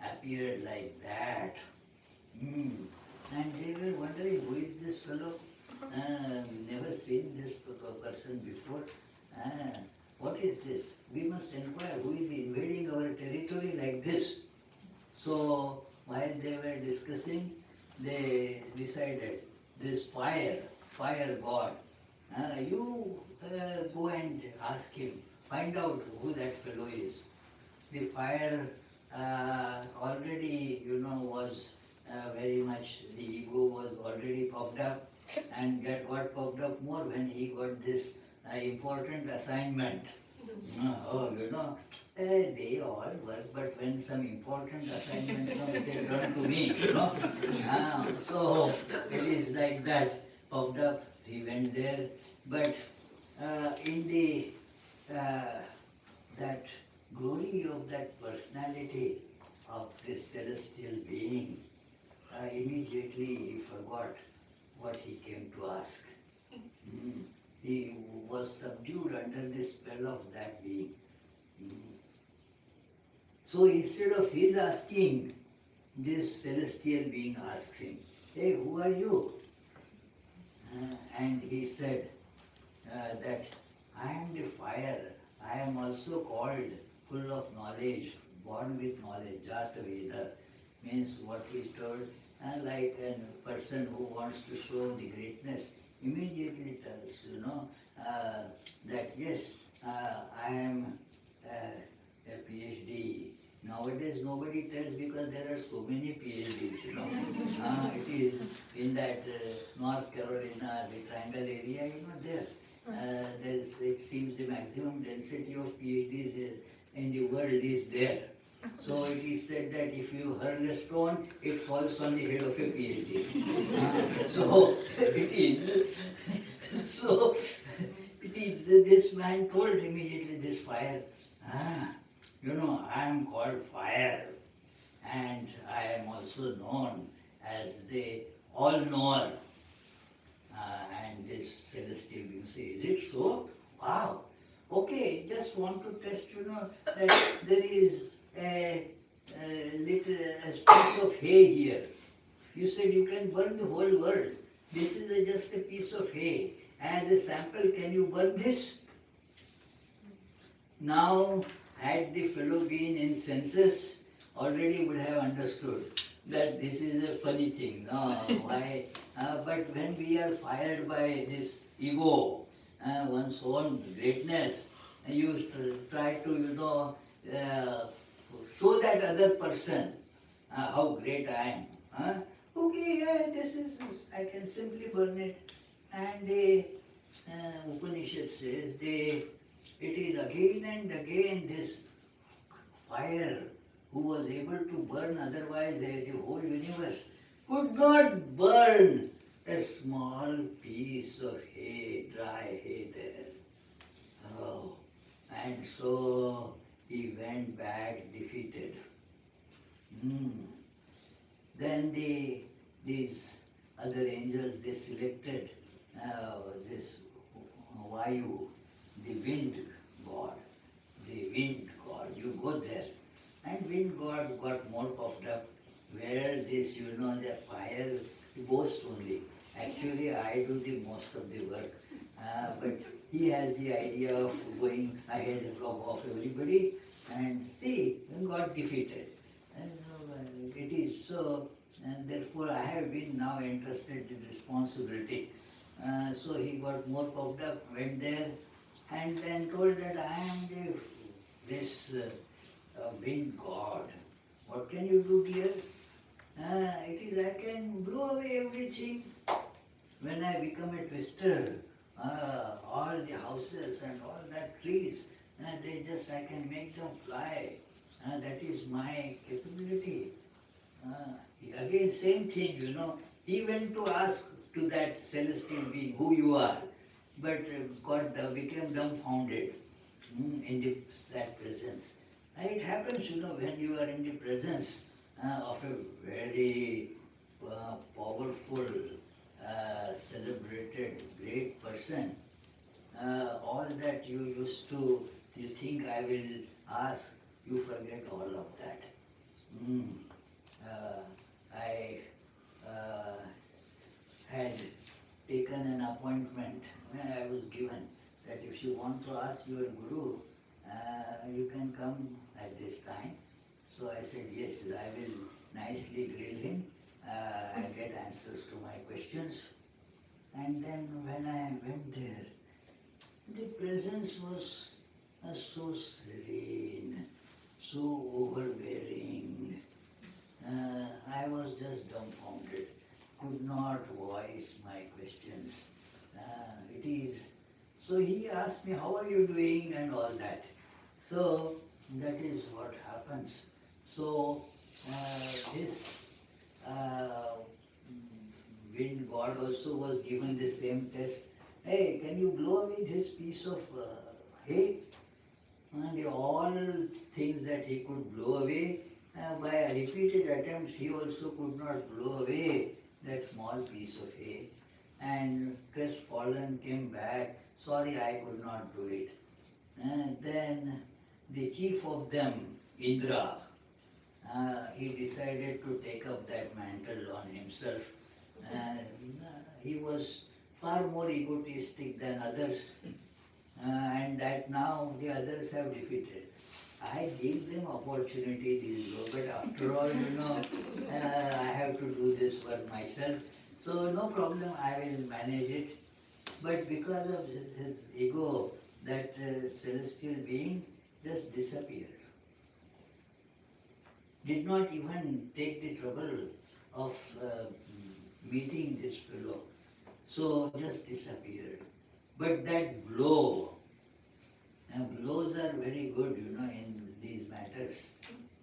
appeared like that. And they were wondering, who is this fellow? Never seen this person before. What is this? We must inquire, who is invading our territory like this? So while they were discussing, they decided, this fire god, you go and ask him, find out who that fellow is. The fire already, was very much, the ego was already puffed up, and that got puffed up more when he got this important assignment. They all work, but when some important assignment comes, they turn to me. So it is like that, puffed up, he went there, but in the that glory of that personality of this celestial being, immediately he forgot what he came to ask. He was subdued under the spell of that being. So instead of his asking, this celestial being asks him, hey, who are you? And he said that I am the fire. I am also called full of knowledge, born with knowledge. Jata Veda means what he told, and like a person who wants to show the greatness, immediately tells, that yes, I am a PhD. Nowadays nobody tells because there are so many PhDs. It is in that North Carolina, the Triangle area, there. It seems the maximum density of PhDs in the world is there. So it is said that if you hurl a stone, it falls on the head of a PhD. So it is. So it is. This man told immediately this fire, I am called fire, and I am also known as the all-knower. And this celestial being says, is it so? Wow. Okay, just want to test, that there is a piece of hay here. You said you can burn the whole world. This is just a piece of hay. As a sample, can you burn this? Now, had the fellow been in senses, already would have understood that this is a funny thing. No, why? But when we are fired by this ego, one's own greatness, you try to, show that other person how great I am. Okay, yeah, this is, I can simply burn it. And the Upanishad says, it is again and again this fire who was able to burn otherwise the whole universe could not burn a small piece of hay, dry hay there. Oh, and so he went back defeated. Then these other angels, they selected this Vayu, the wind god. The wind god, you go there. And wind god got more puffed up. Where this, the fire boasts only. Actually, I do the most of the work. But he has the idea of going ahead of everybody. And see, got defeated. And it is so, and therefore I have been now entrusted in responsibility. So he got more puffed up, went there, and then told that I am this wind god. What can you do, dear? It is I can blow away everything. When I become a twister, all the houses and all that trees, they just, I can make them fly. That is my capability. Uh, Again, same thing, He went to ask to that celestial being who you are, but became dumbfounded in that presence. It happens, when you are in the presence of a very powerful, celebrated, great person, all that you think I will ask, you forget all of that. Mm. Uh, I uh, had taken an appointment, I was given that if you want to ask your guru, you can come at this time. So I said, yes, I will nicely grill him and get answers to my questions. And then when I went there, the presence was so serene, so overbearing. I was just dumbfounded, could not voice my questions. It is so he asked me, how are you doing and all that. So that is what happens. So this uh, wind god also was given the same test. Hey, can you blow away this piece of hay? And all things that he could blow away, by repeated attempts, he also could not blow away that small piece of hay. And crestfallen came back, sorry, I could not do it. And then the chief of them, Indra, he decided to take up that mantle on himself. And he was far more egotistic than others, and that now the others have defeated. I give them opportunity, this go, but after all, I have to do this work myself. So no problem, I will manage it. But because of his ego, that celestial being just disappeared. Did not even take the trouble of meeting this fellow. So just disappeared. But that blow, and blows are very good, in these matters.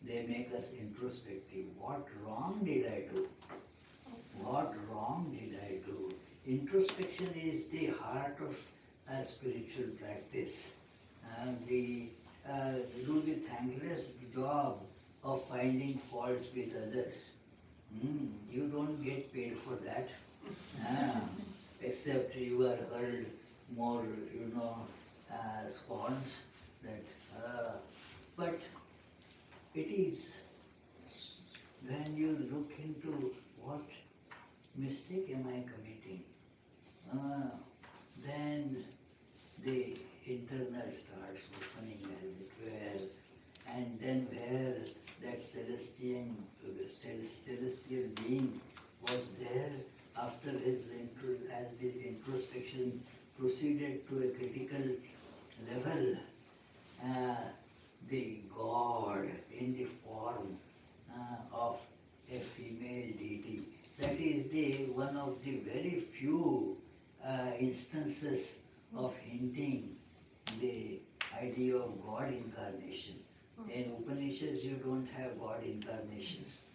They make us introspective. What wrong did I do? What wrong did I do? Introspection is the heart of a spiritual practice. We do the thankless job of finding faults with others. You don't get paid for that. Ah, except you are hurled more, scorns that. But it is when you look into what mistake am I committing, then the internal starts opening, as it were, and then where that celestial being was there after as the introspection proceeded to a critical level, the God in the form of a female deity. That is one of the very few instances of hinting the idea of God incarnation. In Upanishads you don't have God incarnations.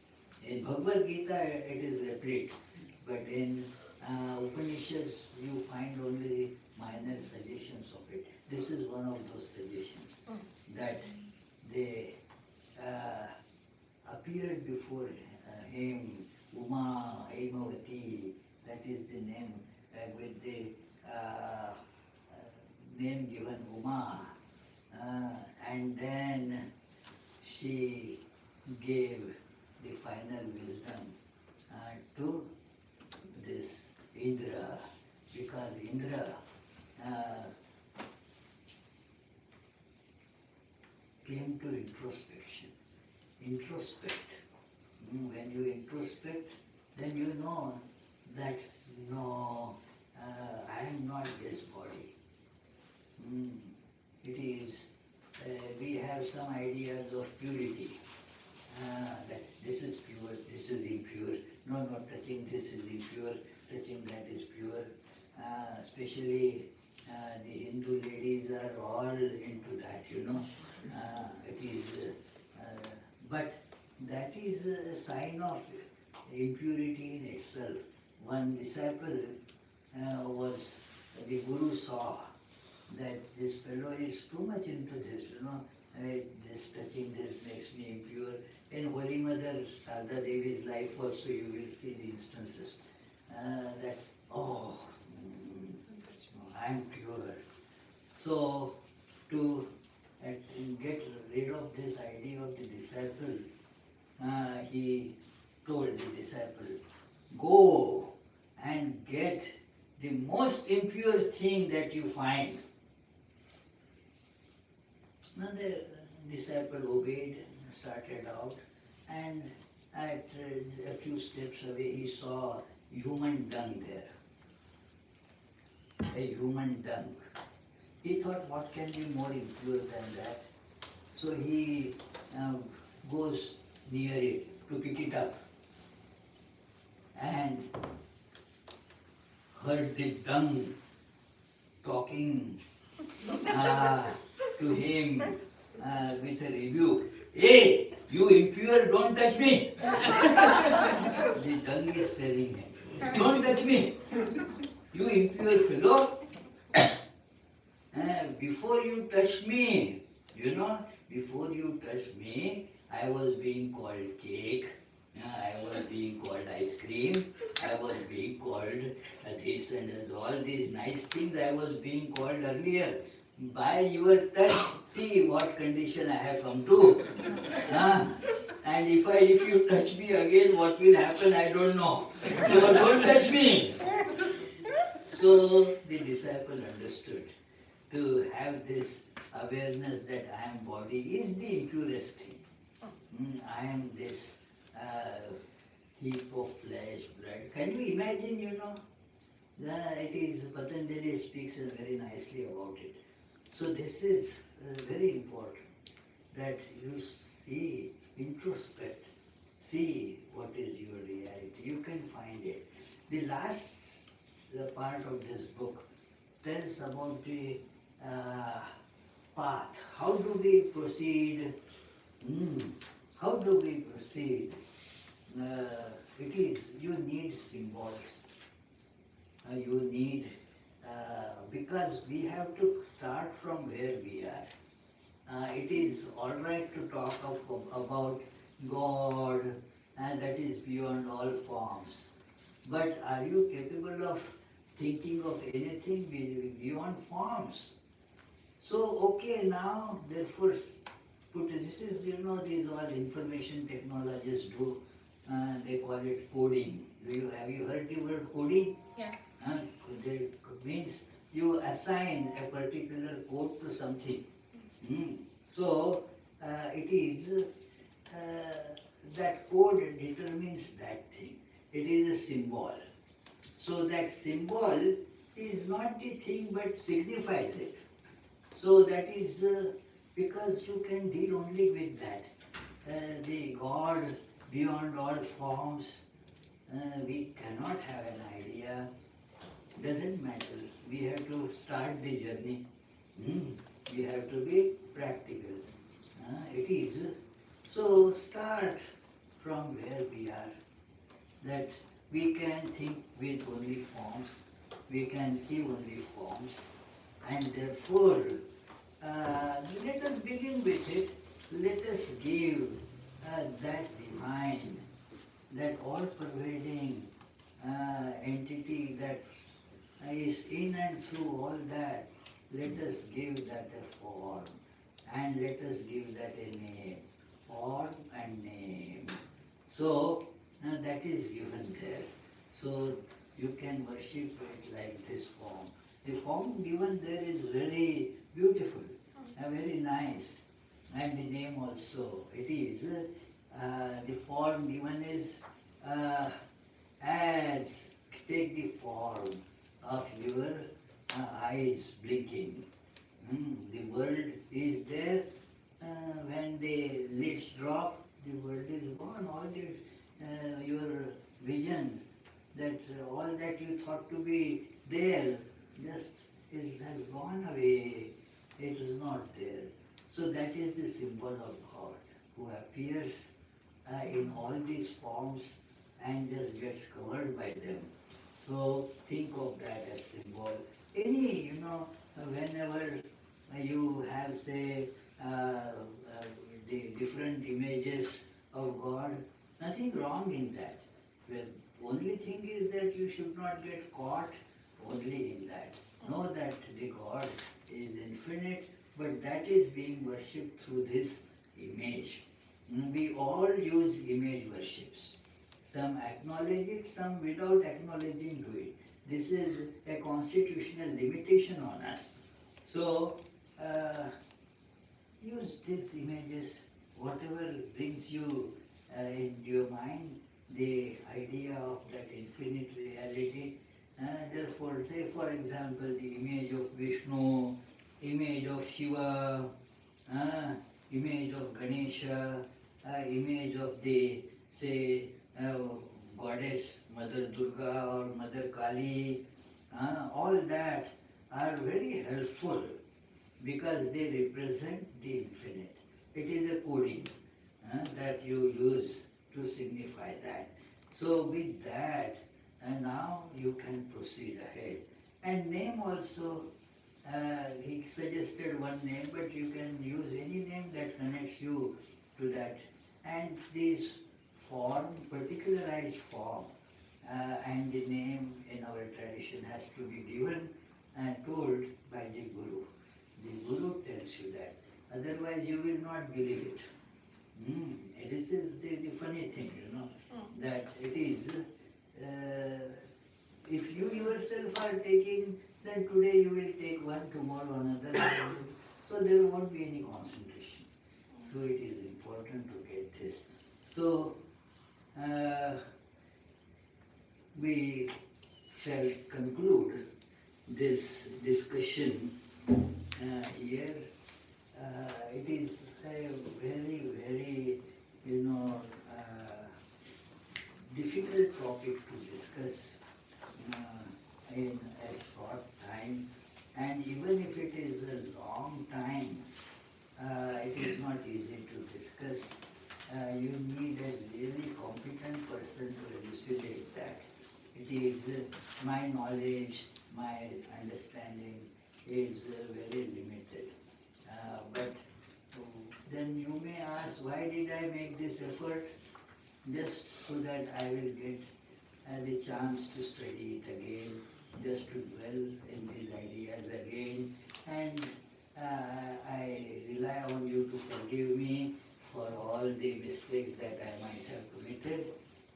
In Bhagavad Gita it is replete, but in Upanishads you find only minor suggestions of it. This is one of those suggestions that they appeared before him, Uma, Aimavati, that is the name, with the name given Uma, and then she gave the final wisdom to this Indra, because Indra came to introspection. Introspect. When you introspect, then you know that no, I am not this body. It is, we have some ideas of purity, that this is pure, this is impure. No, touching this is impure, touching that is pure. Especially The Hindu ladies are all into that, you know. It is, but that is a sign of impurity in itself. One disciple was, the Guru saw that this fellow is too much into this, you know, this touching this makes me impure. In Holy Mother Sarda Devi's life also you will see the instances that, oh, I am pure. So, to get rid of this idea of the disciple, he told the disciple, go and get the most impure thing that you find. Now the disciple obeyed, started out, and at a few steps away he saw human dung there. A human dung. He thought, what can be more impure than that? So he goes near it to pick it up and heard the dung talking to him with a rebuke. Hey, you impure, don't touch me. The dung is telling him, don't touch me. You impure fellow, before you touch me, you know, before you touch me, I was being called cake, I was being called ice cream, I was being called this and all these nice things I was being called earlier. By your touch, see what condition I have come to. And if you touch me again, what will happen, I don't know. So don't touch me. So the disciple understood. To have this awareness that I am body is the impurest thing. I am this heap of flesh, blood. Can you imagine, you know? It is, Patanjali speaks very nicely about it. So this is very important, that you see, introspect, see what is your reality. You can find it. The last part of this book tells about the path. How do we proceed? How do we proceed? It is, you need symbols. You need, because we have to start from where we are. It is all right to talk about God, and that is beyond all forms. But are you capable of thinking of anything beyond forms? So, okay, now, therefore, this is, you know, these all information technologists do, they call it coding. Have you heard the word coding? Yeah. It means you assign a particular code to something. So, it is, that code determines that thing. It is a symbol. So that symbol is not the thing but signifies it. So that is because you can deal only with that. The God beyond all forms, we cannot have an idea. Doesn't matter. We have to start the journey. We have to be practical. It is. So start from where we are. That we can think with only forms, we can see only forms, and therefore let us begin with it. Let us give that divine, that all-pervading entity that is in and through all that. Let us give that a form, and let us give that a name. Form and name. So that is given there. So you can worship it like this form. The form given there is very beautiful, very nice, and the name also. It is, the form given is as, take the form of your eyes blinking. The world is there. When the lids drop, the world is gone. All the your vision, that all that you thought to be there, just has not there. So that is the symbol of God who appears in all these forms and just gets covered by them. So think of that as symbol. Any, whenever you have, say, the different images of God, nothing wrong in that. The only thing is that you should not get caught only in that. Know that the God is infinite, but that is being worshipped through this image. We all use image worships. Some acknowledge it, some without acknowledging do it. This is a constitutional limitation on us. So, use these images, whatever brings you into your mind, the idea of that infinite reality. Therefore, say for example, the image of Vishnu, image of Shiva, uh, image of Ganesha, image of the, say, goddess Mother Durga or Mother Kali, all that are very helpful because they represent the infinite. It is a coding that you use to signify that. So with that, and now you can proceed ahead. And name also, he suggested one name, but you can use any name that connects you to that. And this form, particularized form, and the name in our tradition has to be given and told by the Guru. The Guru tells you that. Otherwise, you will not believe it. This is the funny thing, that it is, if you yourself are taking, then today you will take one, tomorrow another, so there won't be any concentration. So it is important to get this. So, we shall conclude this discussion here. It is a very, very, difficult topic to discuss in a short time, and even if it is a long time, it is not easy to discuss. You need a really competent person to elucidate that. It is my knowledge, my understanding is very limited. But then you may ask, why did I make this effort? Just so that I will get the chance to study it again, just to dwell in these ideas again. And I rely on you to forgive me for all the mistakes that I might have committed.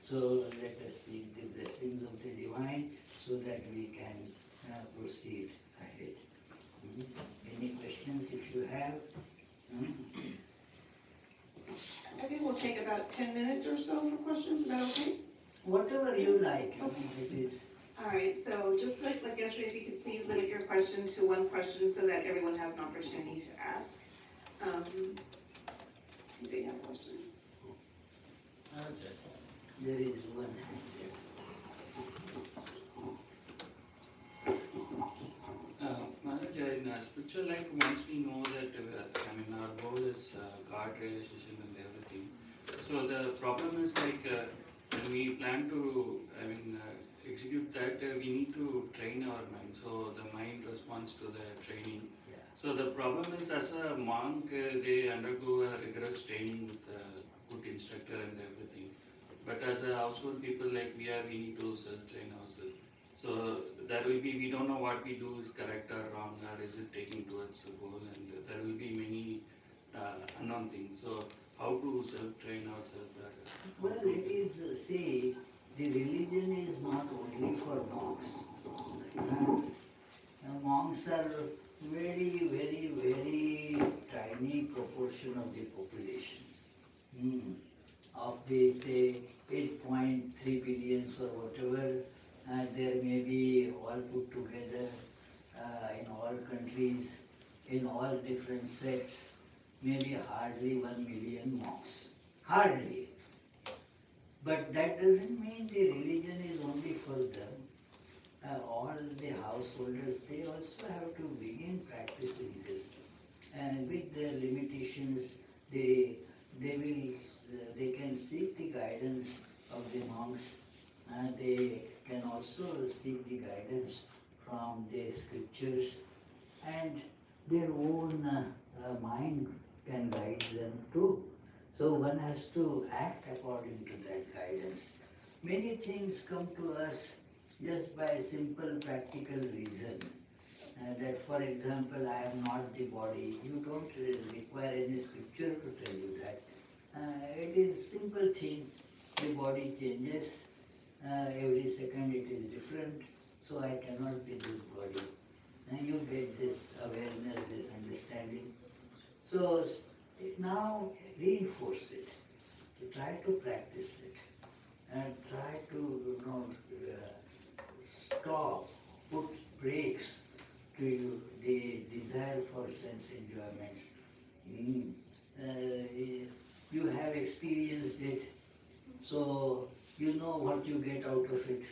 So let us seek the blessings of the Divine so that we can proceed ahead. Any questions if you have? I think we'll take about 10 minutes or so for questions. Is that okay? Whatever you like. It is. All right. So just like yesterday, if you could please limit your question to one question so that everyone has an opportunity to ask. Anybody have a question? There is one hand there. Maharaj, in spiritual life, once we know that, our goal is God realization and everything. So the problem is when we plan to, execute that, we need to train our mind. So the mind responds to the training. Yeah. So the problem is, as a monk, they undergo a rigorous training with a good instructor and everything. But as a household people like we need to self-train ourselves. So there will be, we don't know what we do is correct or wrong, or is it taking towards the goal, and there will be many unknown things. So how to self-train ourselves? Well, it is, see, the religion is not only for monks. Monks are very, very, very tiny proportion of the population. Of the, say, 8.3 billions or whatever, there may be all put together in all countries, in all different sects, maybe hardly 1 million monks. Hardly. But that doesn't mean the religion is only for them. All the householders, they also have to begin practicing this. with their limitations, they they can seek the guidance of the monks. They can also seek the guidance from the scriptures, and their own mind can guide them too. So one has to act according to that guidance. Many things come to us just by simple practical reason. That, for example, I am not the body. You don't require any scripture to tell you that. It is simple thing. The body changes. Every second it is different. So I cannot be this body. And you get this awareness, this understanding. So now reinforce it. Try to practice it. And try to stop, put brakes to the desire for sense enjoyments. You have experienced it, so you know what you get out of it.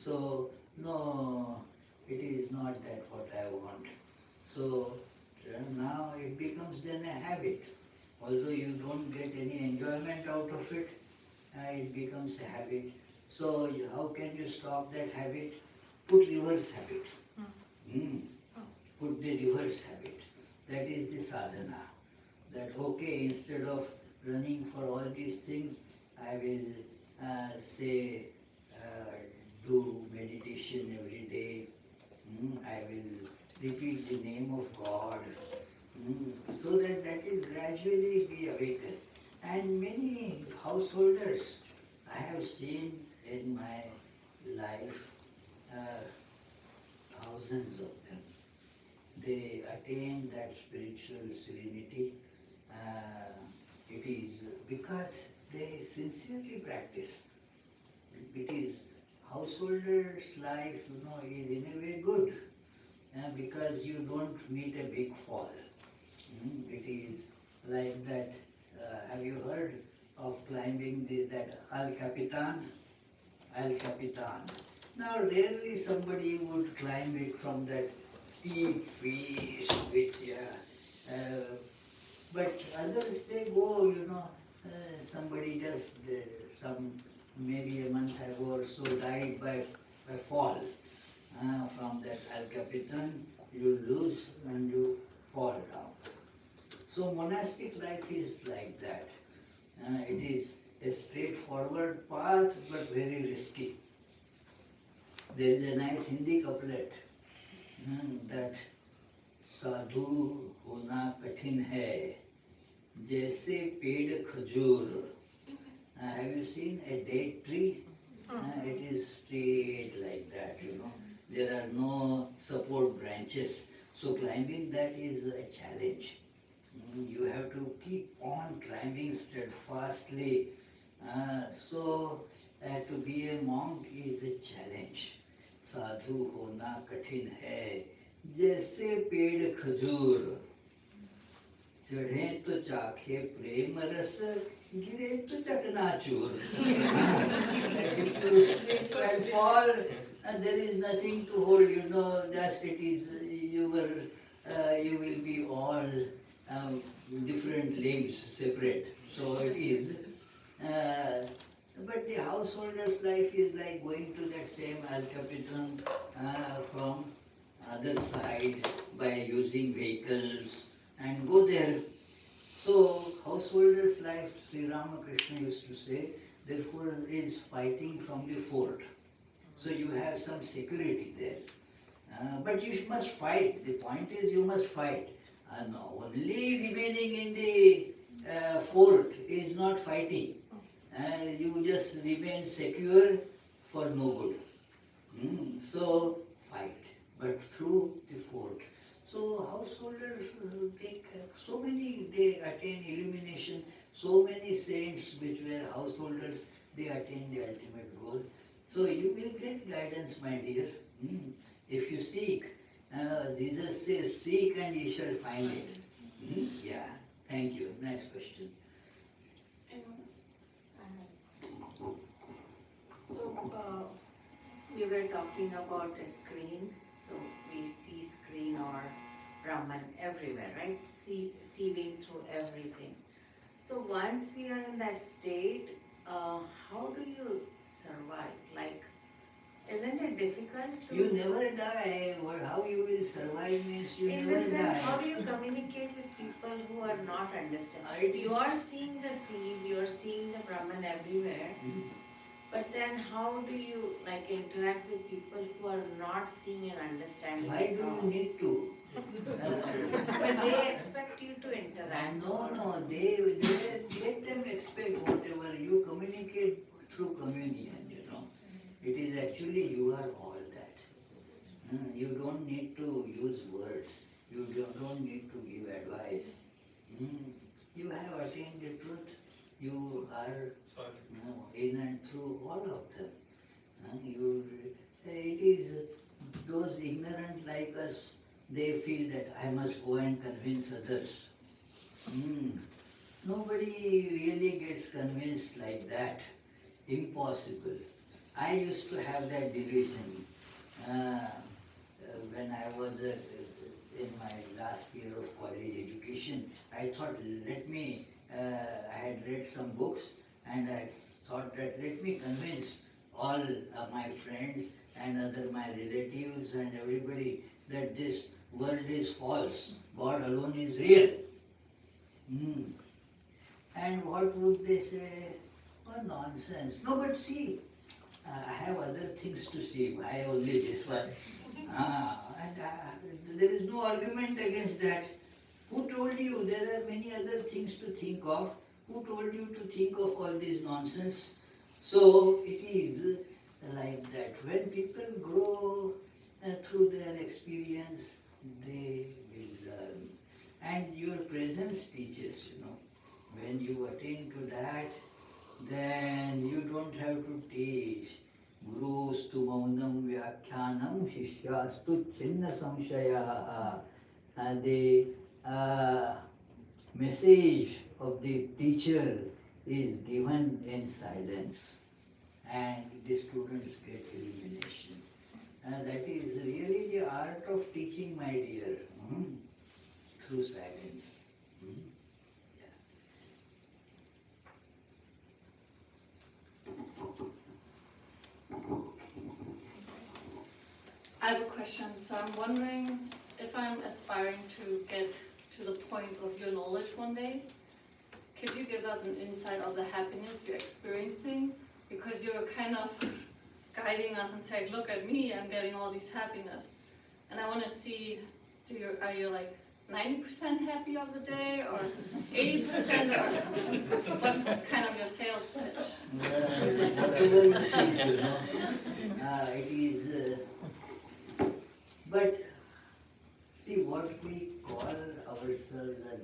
So, no, it is not that what I want. So, now it becomes then a habit. Although you don't get any enjoyment out of it, it becomes a habit. So, how can you stop that habit? Put reverse habit. Put the reverse habit. That is the sadhana. That okay, instead of running for all these things, I will say do meditation every day. I will repeat the name of God. So that is gradually be awakened. And many householders I have seen in my life, thousands of them, they attain that spiritual serenity. It is because they sincerely practice. It is householder's life, is in a way good because you don't meet a big fall. It is like that. Have you heard of climbing that Al Capitan? Al Capitan. Now, rarely somebody would climb it from that steep face, which, but others, they go, somebody just, maybe a month ago or so, died by fall. From that Al Capitan, you lose and you fall down. So monastic life is like that. It is a straightforward path, but very risky. There is a nice Hindi couplet that साधु होना कठिन है जैसे पेड़ खजूर. Have you seen a date tree? It is straight like that, There are no support branches. So climbing that is a challenge. You have to keep on climbing steadfastly. So to be a monk is a challenge. साधु होना कठिन है जैसे पेड़ खजूर चढ़े तो चाखे प्रेम रस गिरे तो चकनाचूर. If you slip and fall, there is nothing to hold, just it is you will be all different limbs separate. So it is. But the householder's life is like going to that same El Capitan from other side by using vehicles and go there. So householder's life, Sri Ramakrishna used to say, therefore is fighting from the fort. So you have some security there. But you must fight. The point is you must fight. Only remaining in the fort is not fighting. You just remain secure for no good. So fight, but through the fort. So householders take so many, they attain illumination. So many saints which were householders, they attain the ultimate goal. So you will get guidance, my dear, if you seek. Jesus says, seek and ye shall find it. Yeah, thank you. Nice question. So we were talking about a screen. So we see screen or Brahman everywhere, right? Seeing through everything. So once we are in that state, how do you survive? Like, isn't it difficult to? You never die. How you will survive means you In never the sense, die. how do you communicate with people who are not understanding? It You is- are seeing the seed, you are seeing the Brahman everywhere, but then how do you like interact with people who are not seeing and understanding Why it do all? you need to? But they expect you to interact. No, they let them expect whatever you communicate through communion, you know. It is actually you are all that. You don't need to use words. You don't need to give advice. You have attained the truth. You are in and through all of them. It is those ignorant like us, they feel that I must go and convince others. Nobody really gets convinced like that. Impossible. I used to have that delusion when I was in my last year of college education. I thought, I had read some books and I thought that let me convince all my friends and other my relatives and everybody that this world is false. God alone is real. And what would they say? Oh, nonsense. No, but see, I have other things to see. Why only this one? There is no argument against that. Who told you there are many other things to think of? Who told you to think of all this nonsense? So it is like that. When people grow through their experience, they will learn. And your presence teaches, you know. When you attain to that, then you don't have to teach. Gurustu maunam vyakhyanam shishyastu chinna samshaya. The message of the teacher is given in silence and the students get illumination. And that is really the art of teaching, my dear, through silence. I have a question. So I'm wondering if I'm aspiring to get to the point of your knowledge one day, could you give us an insight of the happiness you're experiencing? Because you're kind of guiding us and saying, look at me, I'm getting all this happiness. And I want to see, are you like 90% happy of the day or 80% or what's kind of your sales pitch? Whatever you think, you know. It is, but see what we call ourselves as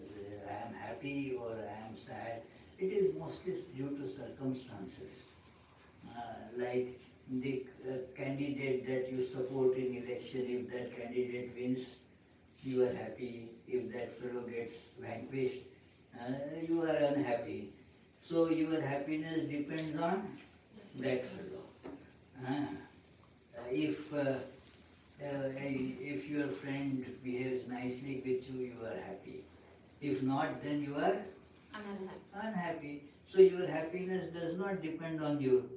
I am happy or I am sad, it is mostly due to circumstances. Like the candidate that you support in election, if that candidate wins, you are happy. If that fellow gets vanquished, you are unhappy. So your happiness depends on that fellow. If your friend behaves nicely with you, you are happy. If not, then you are unhappy. So your happiness does not depend on you.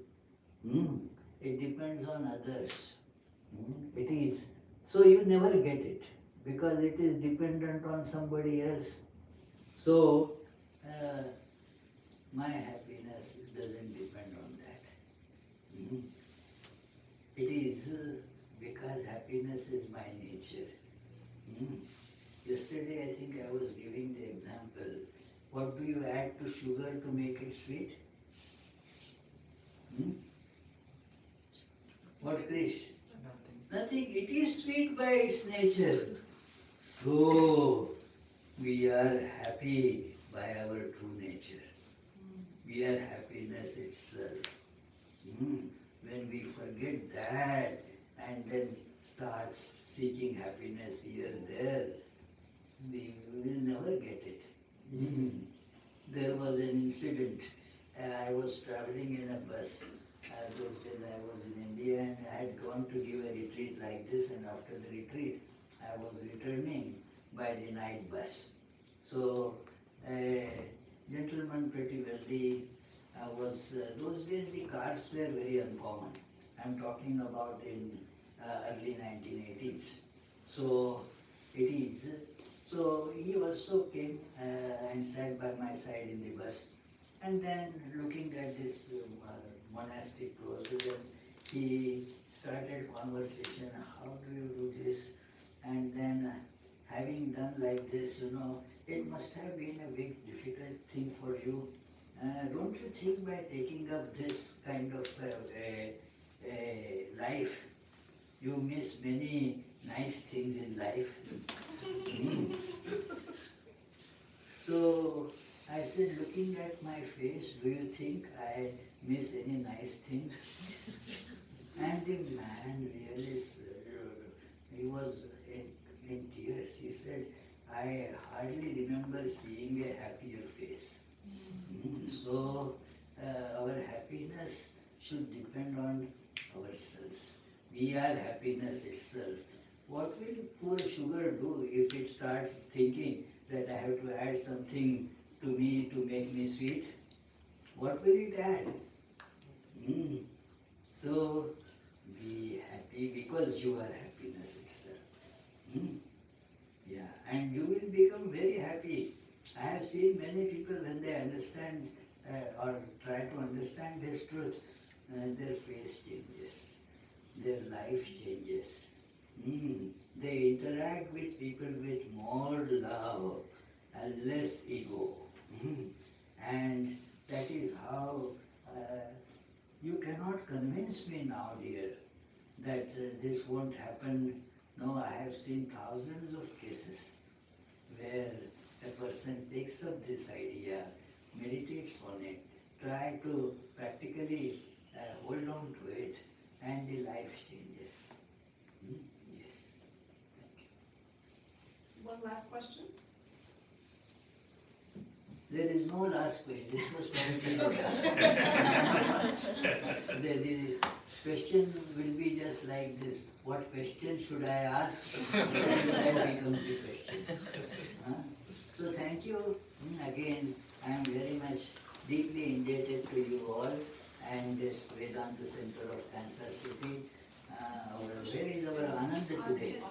It depends on others. It is. So you never get it because it is dependent on somebody else. So my happiness doesn't depend on that. It is because happiness is my nature. Yesterday I think I was giving the example. What do you add to sugar to make it sweet? What, Krish? Nothing. It is sweet by its nature. So we are happy by our true nature. We are happiness itself. When we forget that and then start seeking happiness here and there, we will never get it. There was an incident. I was traveling in a bus. Those days I was in India and I had gone to give a retreat like this, and after the retreat I was returning by by the night bus. So a gentleman pretty wealthy those days the cars were very uncommon. I'm talking about in early 1980s. So 80s. So he also came and sat by my side in the bus. And then looking at this monastic procedure, he started conversation, how do you do this? And then having done like this, it must have been a big difficult thing for you. Don't you think by taking up this kind of life, you miss many nice things in life? Mm. So I said, looking at my face, do you think I miss any nice things? And the man really, he was in tears. He said, I hardly remember seeing a happier face. So our happiness should depend on ourselves. We are happiness itself. What will poor sugar do if it starts thinking that I have to add something to me to make me sweet? What will it add? So be happy because you are happiness itself. Yeah, and you will become very happy. I have seen many people when they understand or try to understand this truth, their face changes, their life changes. They interact with people with more love and less ego. And that is how you cannot convince me now, dear, that this won't happen. No, I have seen thousands of cases where a person takes up this idea, meditates on it, try to practically hold on to it, and the life changes. Yes. Thank you. One last question? There is no last question. This was probably the question will be just like this. What question should I ask? That becomes the question. So thank you again. I am very much deeply indebted to you all and this Vedanta Center of Kansas City. Where is our Anand today?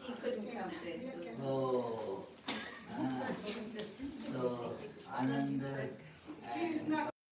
He couldn't come today. So Anand. He's not